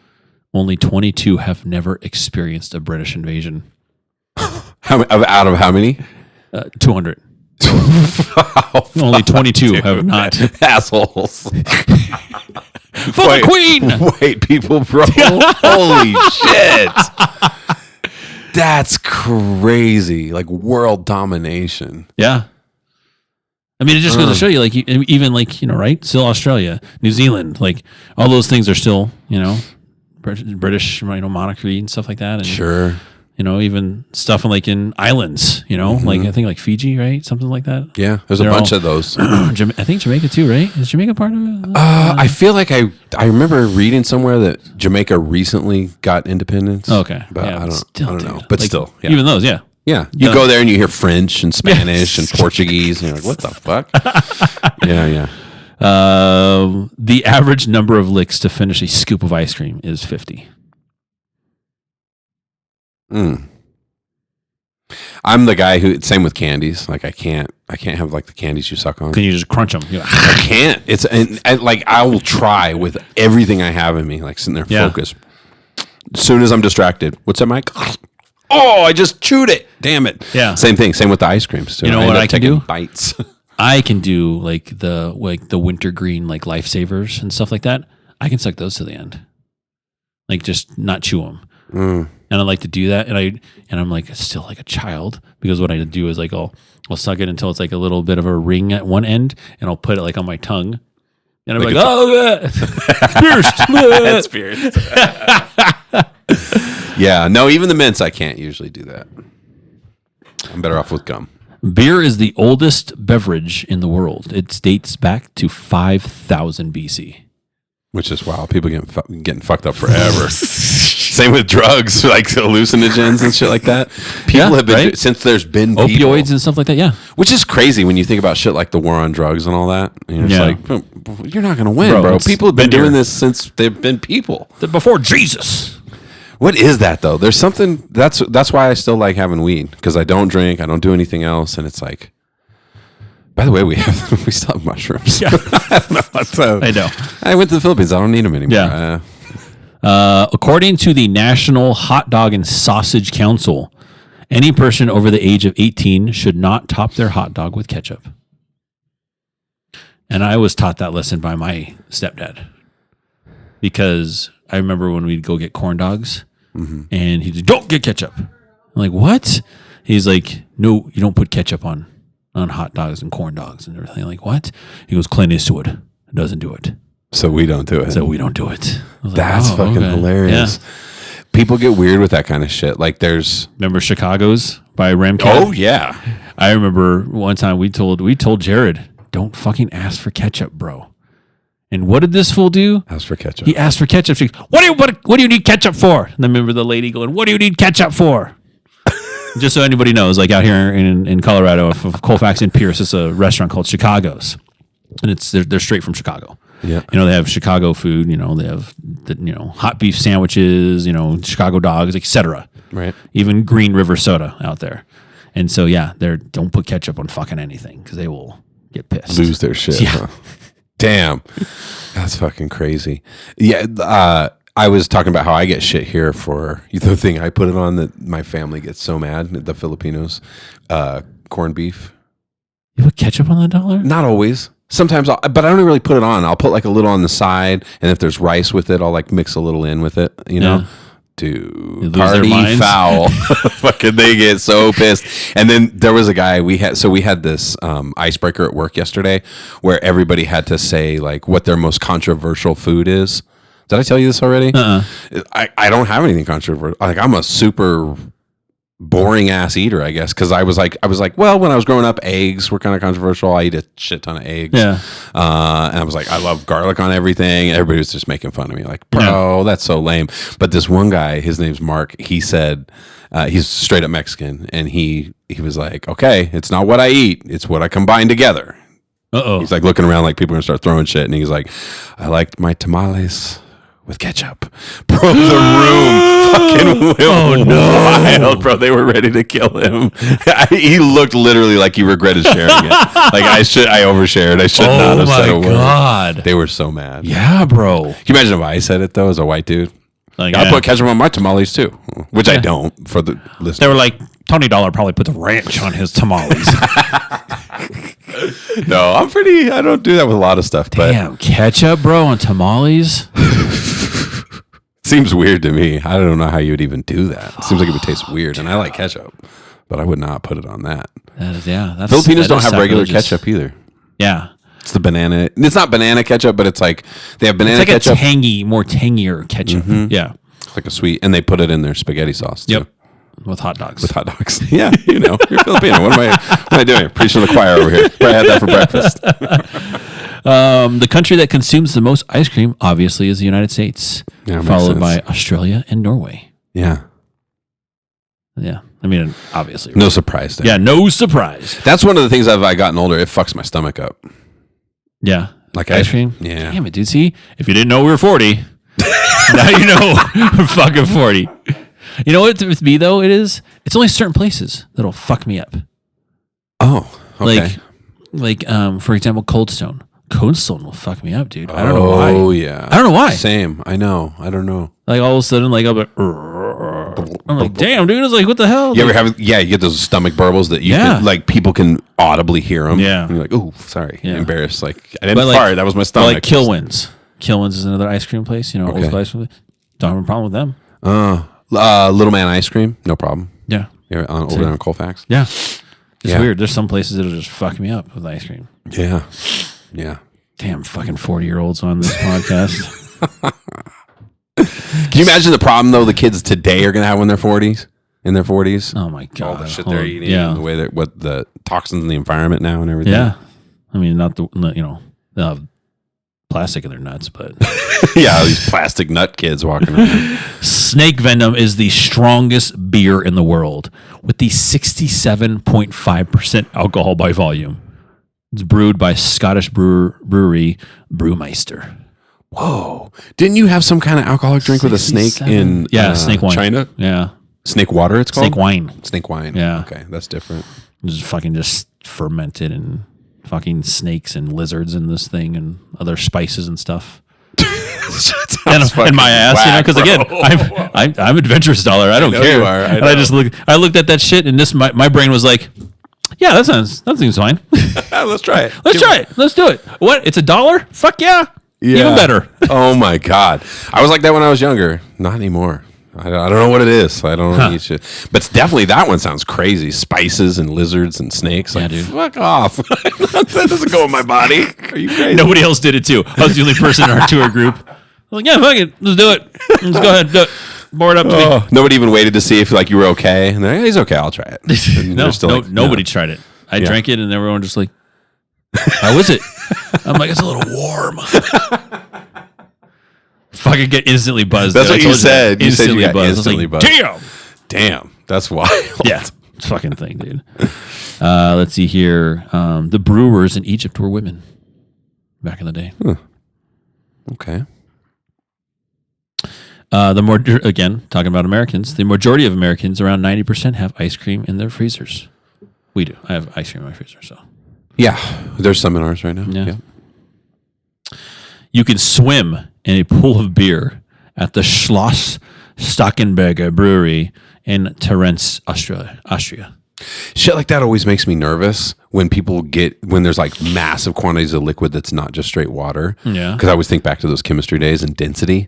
only 22 have never experienced a British invasion. Out of how many? 200. Only 22 have not. Assholes. For the Queen! White people, bro. Holy shit. That's crazy. Like world domination. Yeah. I mean, it just goes to show you, like, even like, right? Still Australia, New Zealand, like all those things are still, British, monarchy and stuff like that. And, Sure. Even stuff in islands, like I think like Fiji, right? Something like that. Yeah. There's a bunch of those. I think Jamaica too, right? Is Jamaica part of it? I feel like I remember reading somewhere that Jamaica recently got independence. Okay. But yeah, I don't know. Dude, But still. Yeah. Even those, yeah. Yeah. You go there and you hear French and Spanish and Portuguese. And you're like, what the fuck? Yeah. The average number of licks to finish a scoop of ice cream is 50. I'm the guy who, same with candies. Like I can't have like the candies you suck on. Can you just crunch them? I can't. I will try with everything I have in me, like sitting there focused. As soon as I'm distracted, what's that, Mike? Oh, I just chewed it. Damn it. Yeah. Same thing. Same with the ice creams too. You know what I can do? Bites. I can do like the wintergreen like lifesavers and stuff like that. I can suck those to the end, like just not chew them. And I like to do that, and I'm like still like a child, because what I do is like I'll suck it until it's like a little bit of a ring at one end, and I'll put it like on my tongue, and I'm like oh, it's pierced. Yeah, no, even the mints I can't usually do that. I'm better off with gum. Beer is the oldest beverage in the world. It dates back to 5000 BC. Which is wild. People getting fucked up forever. Same with drugs, like hallucinogens and shit like that. People have been, since there's been opioids and stuff like that, yeah. Which is crazy when you think about shit like the war on drugs and all that. And you're just like, you're not going to win, bro. People have been doing this since they've been people. Before Jesus. What is that, though? There's something, that's why I still like having weed, because I don't drink, I don't do anything else, and it's like, by the way, we still have mushrooms. Yeah. I know. I went to the Philippines. I don't need them anymore. Yeah. According to the National Hot Dog and Sausage Council, any person over the age of 18 should not top their hot dog with ketchup. And I was taught that lesson by my stepdad, because I remember when we'd go get corn dogs, and he'd say, don't get ketchup. I'm like, what? He's like, no, you don't put ketchup on hot dogs and corn dogs and everything. I'm like, what? He goes, Clint Eastwood doesn't do it. So we don't do it. That's fucking hilarious. Yeah. People get weird with that kind of shit. Like remember Chicago's by Ramcat? Oh yeah. I remember one time we told Jared, don't fucking ask for ketchup, bro. And what did this fool do? Ask for ketchup. He asked for ketchup. She goes, what do you need ketchup for? And I remember the lady going, what do you need ketchup for? Just so anybody knows, like out here in Colorado, of Colfax and Pierce, it's a restaurant called Chicago's, and they're straight from Chicago. Yeah, they have Chicago food. They have hot beef sandwiches. Chicago dogs, etc. Right. Even Green River soda out there. And so don't put ketchup on fucking anything, because they will get pissed, lose their shit. Yeah. Huh? Damn, that's fucking crazy. Yeah. I was talking about how I get shit here for the thing I put it on that my family gets so mad. The Filipinos, corned beef. You put ketchup on that dollar? Not always. Sometimes, but I don't really put it on. I'll put like a little on the side, and if there's rice with it, I'll like mix a little in with it. Yeah. Dude, party foul. Fucking, they get so pissed. And then there was a guy we had this icebreaker at work yesterday, where everybody had to say like what their most controversial food is. Did I tell you this already? I don't have anything controversial. Like, I'm a super boring ass eater, I guess, because I was like, well, when I was growing up, eggs were kind of controversial. I eat a shit ton of eggs. Yeah. And I was like, I love garlic on everything. Everybody was just making fun of me, like, bro, that's so lame. But this one guy, his name's Mark. He said, he's straight up Mexican, and he was like, okay, it's not what I eat, it's what I combine together. He's like looking around like people are gonna start throwing shit, and he's like, I like my tamales with ketchup. Bro, the room fucking went wild, bro. They were ready to kill him. He looked literally like he regretted sharing it. Like I overshared. I should not have said a word. God. They were so mad. Yeah, bro. Can you imagine if I said it though as a white dude? Like, I put ketchup on my tamales too, which I don't for the listeners. They were like, Tony Dollar probably put the ranch on his tamales. No, I don't do that with a lot of stuff, but Damn, ketchup, bro, on tamales? seems weird to me. I don't know how you would even do that. It seems like it would taste weird, and I like ketchup, but I would not put it on that. Filipinos don't have regular ketchup either. Yeah. It's the banana. It's not banana ketchup, but it's like they have banana It's like ketchup. a tangy, more tangier ketchup. Yeah. It's like a sweet, and they put it in their spaghetti sauce too. Yep. With hot dogs. With hot dogs. Yeah, you're Filipino. What am I doing? Preaching to the choir over here. Probably had that for breakfast. The country that consumes the most ice cream, obviously, is the United States, Yeah, followed by Australia and Norway. Yeah. Yeah. I mean, obviously. No surprise there. Yeah, no surprise. That's one of the things as I gotten older, it fucks my stomach up. Yeah. Like ice cream? Yeah. Damn it, dude. See, if you didn't know we were 40, now you know we're fucking 40. You know what with me, though, it's only certain places that'll fuck me up. Oh, okay. Like, for example, Cold Stone. Cold Stone will fuck me up, dude. I don't know why. Oh, yeah. I don't know why. Same. I know. I don't know. Like, all of a sudden, like, I'm like, damn, dude. It's like, what the hell? You ever have, you get those stomach burbles that you can, like, people can audibly hear them. Yeah. And you're like, oh, sorry. Yeah. Embarrassed. Like, I didn't fart. That was my stomach. Like Kilwins. Kilwins is another ice cream place. Old school ice cream place. Don't have a problem with them. Little Man Ice Cream. No problem. Yeah. You're over there on Colfax. Yeah. It's weird. There's some places that'll just fuck me up with ice cream. Yeah. Yeah. Damn, fucking 40-year-olds on this podcast. Can you imagine the problem, though, the kids today are going to have when they're 40s? In their 40s? Oh, my God. All the shit they're eating. And the way that, what the toxins in the environment now and everything. Yeah. I mean, they'll have plastic in their nuts, but. Yeah, these plastic nut kids walking around. Snake venom is the strongest beer in the world with the 67.5% alcohol by volume. It's brewed by Scottish brewery Brewmeister. Whoa. Didn't you have some kind of alcoholic drink with a snake in snake wine. China? Yeah. Snake water, it's called? Snake wine. Snake wine. Yeah. Okay, that's different. Just fermented and fucking snakes and lizards in this thing and other spices and stuff. And my ass, because again, I'm adventurous dollar. I don't care. You are. And I looked at that shit, and my brain was like, yeah, that seems fine. Let's try it. Let's try it. Let's do it. What? It's $1? Fuck yeah. Even better. Oh my God. I was like that when I was younger. Not anymore. I don't know what it is. I don't know. But it's definitely, that one sounds crazy. Spices and lizards and snakes. Like, dude. Fuck off. That doesn't go in my body. Are you crazy? Nobody else did it too. I was the only person in our tour group. I was like, yeah, fuck it. Let's do it. Let's go ahead. Do it. Pour it up to me. Nobody even waited to see if you were okay. And they're like, he's okay. I'll try it. Nobody tried it. I drank it, and everyone just like, how is it? I'm like, it's a little warm. Fucking get instantly buzzed. That's what you said. You said you got instantly buzzed. Damn. That's wild. Yeah. It's fucking thing, dude. Let's see here. The brewers in Egypt were women back in the day. Okay. Again, talking about Americans, the majority of Americans, around 90%, have ice cream in their freezers. We do. I have ice cream in my freezer, so. Yeah. There's some in ours right now. Yeah. You can swim in a pool of beer at the Schloss Stackenberger Brewery in Terence, Austria. Shit like that always makes me nervous when there's like massive quantities of liquid that's not just straight water. Yeah. Because I always think back to those chemistry days and density.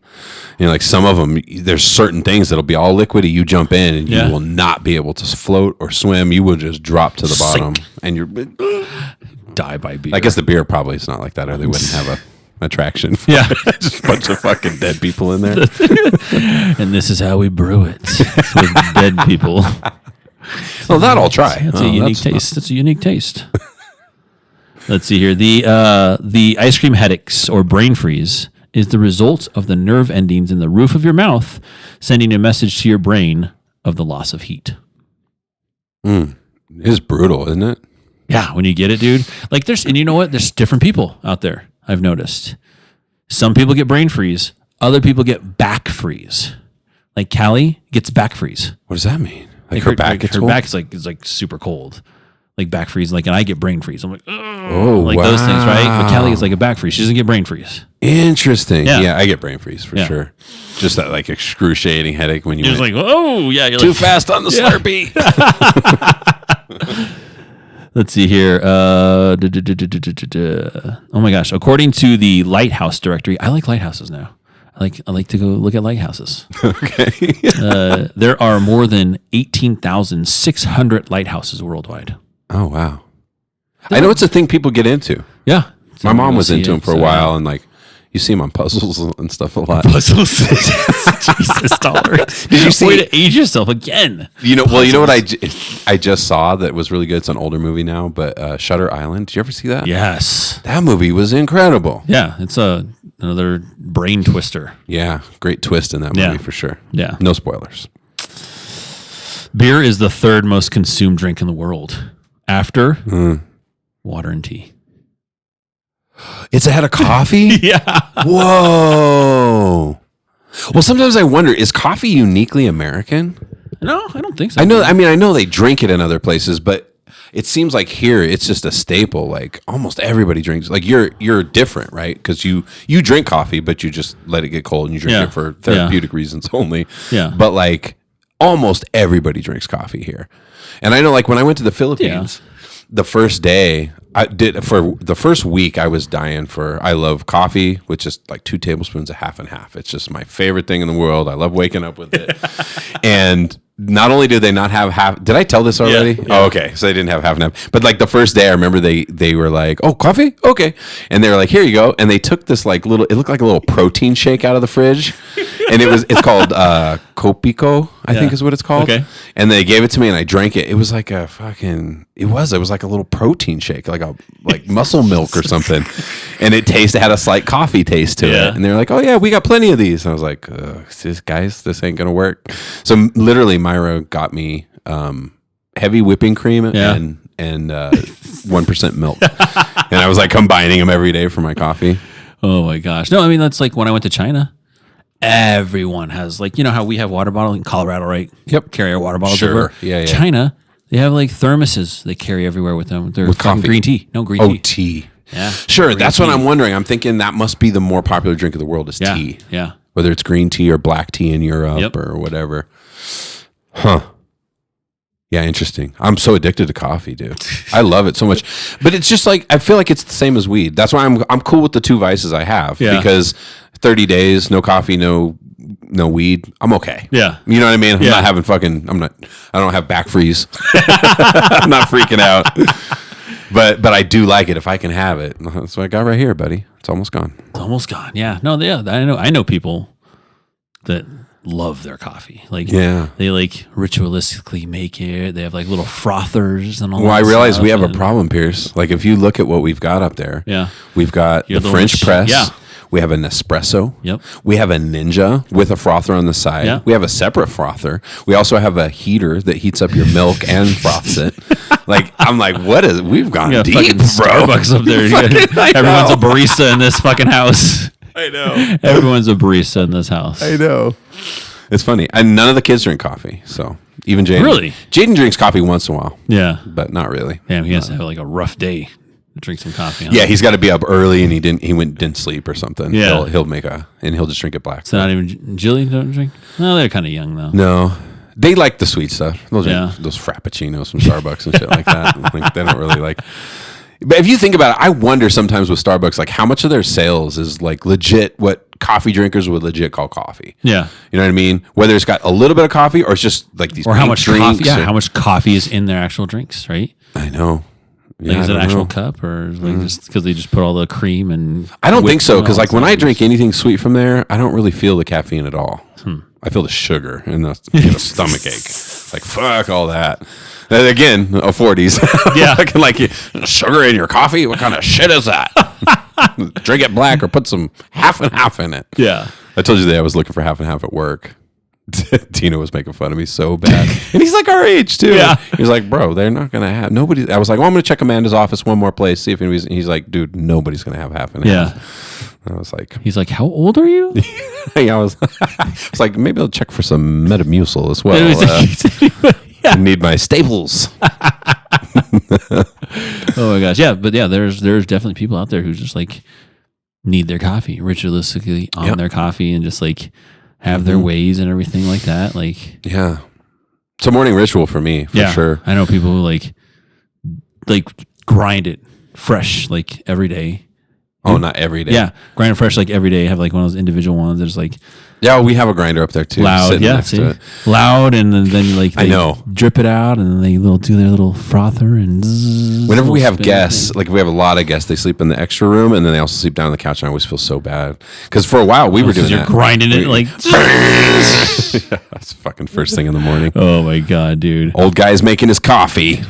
Like some of them, there's certain things that'll be all liquidy. You jump in and you will not be able to float or swim. You will just drop to the bottom and you're die by beer. I guess the beer probably is not like that, or they wouldn't have a attraction. Yeah. Just a bunch of fucking dead people in there. And this is how we brew it. It's with dead people. Well, that I'll try. That's a unique taste. That's a unique taste. Let's see here. The ice cream headaches or brain freeze is the result of the nerve endings in the roof of your mouth sending a message to your brain of the loss of heat. It is brutal, isn't it? Yeah, when you get it, dude. And you know what? There's different people out there, I've noticed. Some people get brain freeze. Other people get back freeze. Like Callie gets back freeze. What does that mean? Like her back gets cold? back is like super cold. Like back freeze. Like, and I get brain freeze. I'm like, oh, like wow. those things, right? But Callie is like a back freeze. She doesn't get brain freeze. Interesting. Yeah. Yeah, I get brain freeze for sure. Just that like excruciating headache when You're just like, oh, yeah. You're too like, fast on the Slurpee. Let's see here. Oh my gosh. According to the Lighthouse directory, I like lighthouses now. I like to go look at lighthouses. Okay. There are more than 18,600 lighthouses worldwide. Oh, wow. I know it's a thing people get into. Yeah. My mom was into them for a while, and like you see them on puzzles and stuff a lot. Puzzles. Jesus, dollar. Did you see? Way to age yourself again. You know, well, you know what I just saw that was really good. It's an older movie now, but Shutter Island. Did you ever see that? Yes. That movie was incredible. Yeah, it's another brain twister. Yeah, great twist in that movie for sure. Yeah. No spoilers. Beer is the third most consumed drink in the world after water and tea. It's ahead of coffee? Yeah. Whoa. Well, sometimes I wonder, is coffee uniquely American? No, I don't think so. I know they drink it in other places, but it seems like here it's just a staple. Like almost everybody drinks. Like you're different, right? Because you drink coffee, but you just let it get cold and you drink it for therapeutic reasons only. Yeah. But like almost everybody drinks coffee here. And I know like when I went to the Philippines, the first day for the first week I was dying for. I love coffee with just like 2 tablespoons of half and half. It's just my favorite thing in the world. I love waking up with it. And not only did they not have half, did I tell this already? Yeah. Oh, okay. So they didn't have half and half. But like the first day I remember they were like, oh, coffee? Okay. And they were like, here you go. And they took this like little, it looked like a little protein shake out of the fridge. And it's called Copico, I think is what it's called. Okay. And they gave it to me and I drank it. It was like it was like a little protein shake, like muscle milk or something. And it had a slight coffee taste to it. And they were like, oh yeah, we got plenty of these. And I was like, this ain't going to work. So literally Myra got me heavy whipping cream and 1% milk. And I was like combining them every day for my coffee. Oh my gosh. No, I mean, that's like when I went to China. Everyone has like, you know how we have water bottle in Colorado, right? Yep. Carry our water bottles Sure. everywhere. Yeah. China, they have like thermoses they carry everywhere with them. They're With coffee. green tea. No green Oh, tea. tea. Yeah. Sure. Green That's what tea. I'm wondering. I'm thinking that must be the more popular drink of the world is tea. Yeah. Whether it's green tea or black tea in Europe Yep. or whatever. Huh. Yeah, interesting. I'm so addicted to coffee, dude. I love it so much. But it's just like, I feel like it's the same as weed. That's why I'm cool with the 2 vices I have. Yeah. Because 30 days, no coffee, no weed, I'm okay. Yeah. You know what I mean? I'm Yeah. not having I don't have back freeze. I'm not freaking out. But I do like it if I can have it. That's what I got right here, buddy. It's almost gone. It's almost gone. Yeah. No, yeah. I know people that love their coffee. Like they like ritualistically make it. They have like little frothers and all Well, I that realize stuff, we have a and- problem, Pierce. Like if you look at what we've got up there, we've got the the French little press. yeah. We have an espresso. Yep. We have a Ninja with a frother on the side. Yeah. We have a separate frother. We also have a heater that heats up your milk and froths it. Like I'm like, we've gone Yeah, deep, fucking bro. Starbucks up there. Everyone's a barista in this fucking house. I know. Everyone's a barista in this house. I know. It's funny. And none of the kids drink coffee. So even Jaden. Really? Jaden drinks coffee once in a while, Yeah. but not really. Damn, he has to have like a rough day to drink some coffee. Huh? Yeah, he's got to be up early and he didn't sleep or something. Yeah. He'll he'll just drink it black. So not even Jilly don't drink? No, they're kind of young though. No. They like the sweet stuff. Those Yeah. those frappuccinos from Starbucks and shit like that. Like, they don't really like. But if you think about it, I wonder sometimes with Starbucks, like how much of their sales is like legit what coffee drinkers would legit call coffee. Yeah. You know what I mean? Whether it's got a little bit of coffee or it's just like these Or how pink much drinks. coffee? Yeah, how much coffee is in their actual drinks, right? I know. Like, Yeah, is it I an don't actual know. cup or is it like just because they just put all the cream and? I don't think whipped so and because all like that when I stuff? drink anything sweet from there, I don't really feel the caffeine at all. I feel the sugar and the stomach ache. Like fuck all that. And again, a 40s. Yeah. Fucking like sugar in your coffee. What kind of shit is that? Drink it black or put some half and half in it. Yeah. I told you that I was looking for half and half at work. Tina was making fun of me so bad. And he's like our age too. Yeah. He's like, bro, they're not going to have nobody. I was like, well, I'm going to check Amanda's office one more place, see if anybody's. And he's like, dude, nobody's going to have half and half. I was like, He's like, how old are you? I was like, maybe I'll check for some Metamucil as well. I need my staples. Oh my gosh, yeah, but yeah, there's definitely people out there who just like need their coffee ritualistically on their coffee and just like have their ways and everything like that. Like, yeah, it's a morning ritual for me for sure. I know people who like grind it fresh like every day. Oh, not every day. Yeah, grind it fresh like every day. Have like one of those individual ones that's like we have a grinder up there too. loud, loud, and then like they drip it out, and then they do their little frother and. Whenever we have guests, like we have a lot of guests, they sleep in the extra room, and then they also sleep down on the couch. And I always feel so bad because for a while we were doing that. Grinding it like. That's fucking first thing in the morning. Oh my god, dude! Old guy's making his coffee.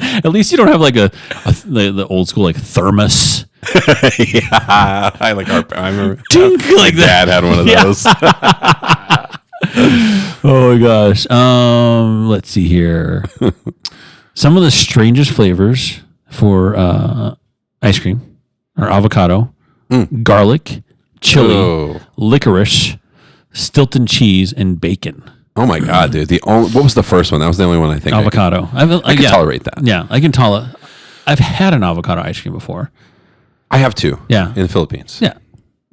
At least you don't have like the old school like thermos. Yeah, I remember. Tink, like Dad had one of those. Oh my gosh. Let's see here. Some of the strangest flavors for ice cream are avocado, garlic, chili, licorice, Stilton cheese, and bacon. Oh my god, dude! What was the first one? That was the only one I think. Avocado. I can tolerate that. Yeah, I can tolerate. I've had an avocado ice cream before. I have too. Yeah, in the Philippines. Yeah,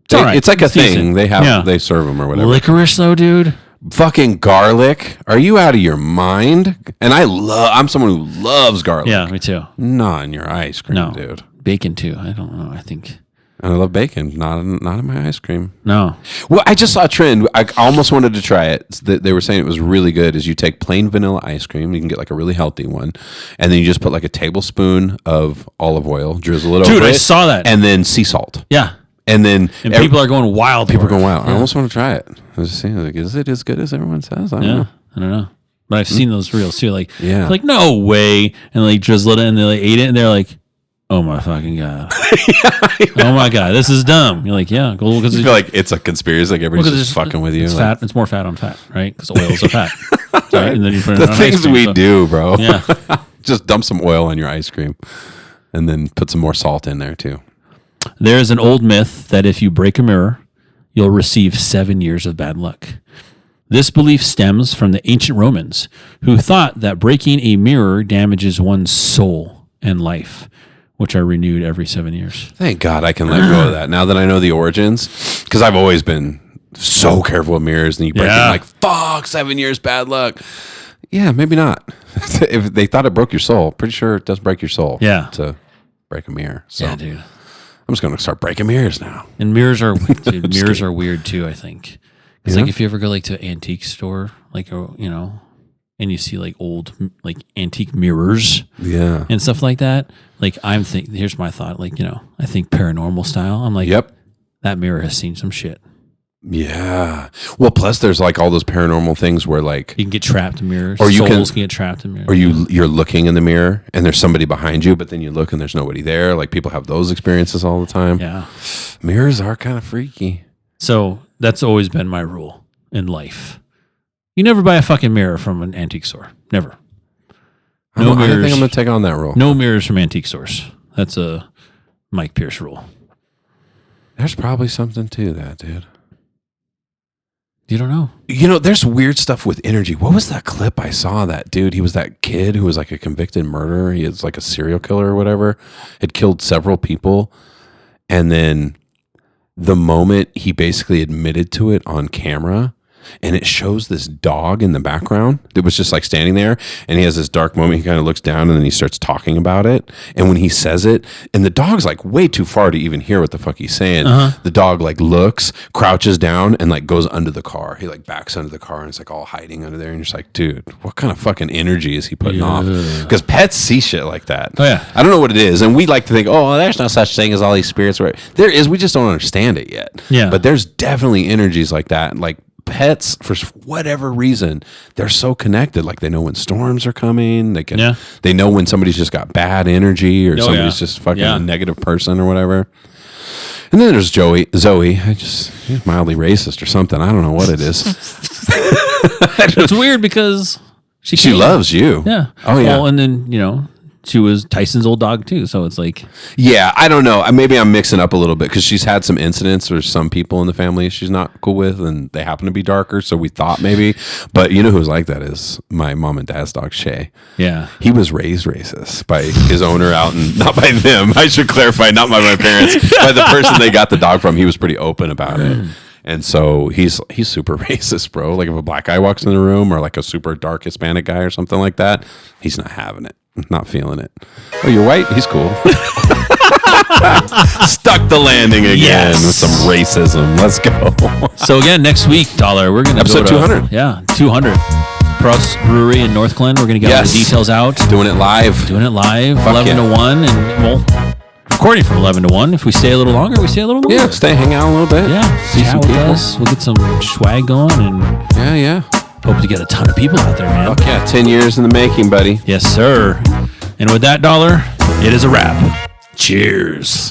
it's like a thing. Decent. They serve them or whatever. Licorice though, dude. Fucking garlic. Are you out of your mind? And I'm someone who loves garlic. Yeah, me too. Not in your ice cream, dude. Bacon too. I don't know. I think. I love bacon, not in my ice cream. No. Well, I just saw a trend. I almost wanted to try it. They were saying it was really good. Is you take plain vanilla ice cream, you can get like a really healthy one, and then you just put like a tablespoon of olive oil, drizzle it over it. Dude, I saw that. And then sea salt. Yeah. And then people are going wild. People are going wild. Yeah. I almost want to try it. I was just saying, like, is it as good as everyone says? I don't know. I don't know. But I've seen those reels too. Like, no way. And like drizzle it and they like ate it and they're like, oh my fucking god! Oh my god, this is dumb. You're like, yeah, cool. Because you feel like it's a conspiracy, like everybody's just fucking with you. It's like, fat. It's more fat on fat, right? Because oils are fat. Right? And then you put it the on things ice cream, we do, bro. Yeah, just dump some oil on your ice cream, and then put some more salt in there too. There is an old myth that if you break a mirror, you'll receive 7 years of bad luck. This belief stems from the ancient Romans, who thought that breaking a mirror damages one's soul and life, which are renewed every 7 years. Thank God I can let go of that now that I know the origins, because I've always been so careful with mirrors, and you break them like, fuck, 7 years bad luck. Yeah, maybe not. If they thought it broke your soul, pretty sure it does break your soul. Yeah, to break a mirror. So yeah, dude. I'm just going to start breaking mirrors now. And mirrors are mirrors are weird too, I think. It's like if you ever go like to an antique store, like and you see like old like antique mirrors, and stuff like that. Like here's my thought. Like I think paranormal style. I'm like, yep, that mirror has seen some shit. Yeah. Well, plus there's like all those paranormal things where like you can get trapped in mirrors, or souls can get trapped in mirrors, or you're looking in the mirror and there's somebody behind you, but then you look and there's nobody there. Like people have those experiences all the time. Yeah, mirrors are kind of freaky. So that's always been my rule in life. You never buy a fucking mirror from an antique store. Never. No mirrors. I think I'm going to take on that rule. No mirrors from antique stores. That's a Mike Pierce rule. There's probably something to that, dude. You don't know. There's weird stuff with energy. What was that clip I saw? That dude, he was that kid who was like a convicted murderer. He was like a serial killer or whatever. Had killed several people. And then the moment he basically admitted to it on camera, and it shows this dog in the background that was just like standing there, and he has this dark moment. He kind of looks down and then he starts talking about it. And when he says it, and the dog's like way too far to even hear what the fuck he's saying. The dog like looks, crouches down, and like goes under the car. He like backs under the car and it's like all hiding under there. And you're just like, dude, what kind of fucking energy is he putting off? Because pets see shit like that. Oh yeah. I don't know what it is. And we like to think, oh, there's no such thing as all these spirits. There is. We just don't understand it yet. Yeah. But there's definitely energies like that. Like pets, for whatever reason, they're so connected. Like they know when storms are coming. They know when somebody's just got bad energy or somebody's just fucking a negative person or whatever. And then there's Zoe. She's mildly racist or something. I don't know what it is. It's weird because she loves you. Yeah. Oh yeah. Well, and then she was Tyson's old dog too. So it's like, Yeah, I don't know. Maybe I'm mixing up a little bit because she's had some incidents or some people in the family she's not cool with, and they happen to be darker. So we thought maybe, but you know who's like that is my mom and dad's dog Shay. yeah. He was raised racist by his owner out, and not by them. I should clarify, not by my parents, by the person they got the dog from. He was pretty open about it. And so he's super racist, bro. Like if a black guy walks in the room or like a super dark Hispanic guy or something like that, he's not having it. Not feeling it. Oh, you're white? He's cool. Stuck the landing again with some racism. Let's go. So again, next week, Dollar, we're going to Episode 200. Yeah, 200. Prost Brewery in Northglenn. We're going to get all the details out. Doing it live. 11 to 1. And well, recording from 11 to 1. If we stay a little longer, we stay a little longer. Yeah, stay, hang out a little bit. Yeah, See chat some with people. us. We'll get some swag going and Yeah. hope to get a ton of people out there, man. Fuck yeah, 10 years in the making, buddy. Yes, sir. And with that, Dollar, it is a wrap. Cheers.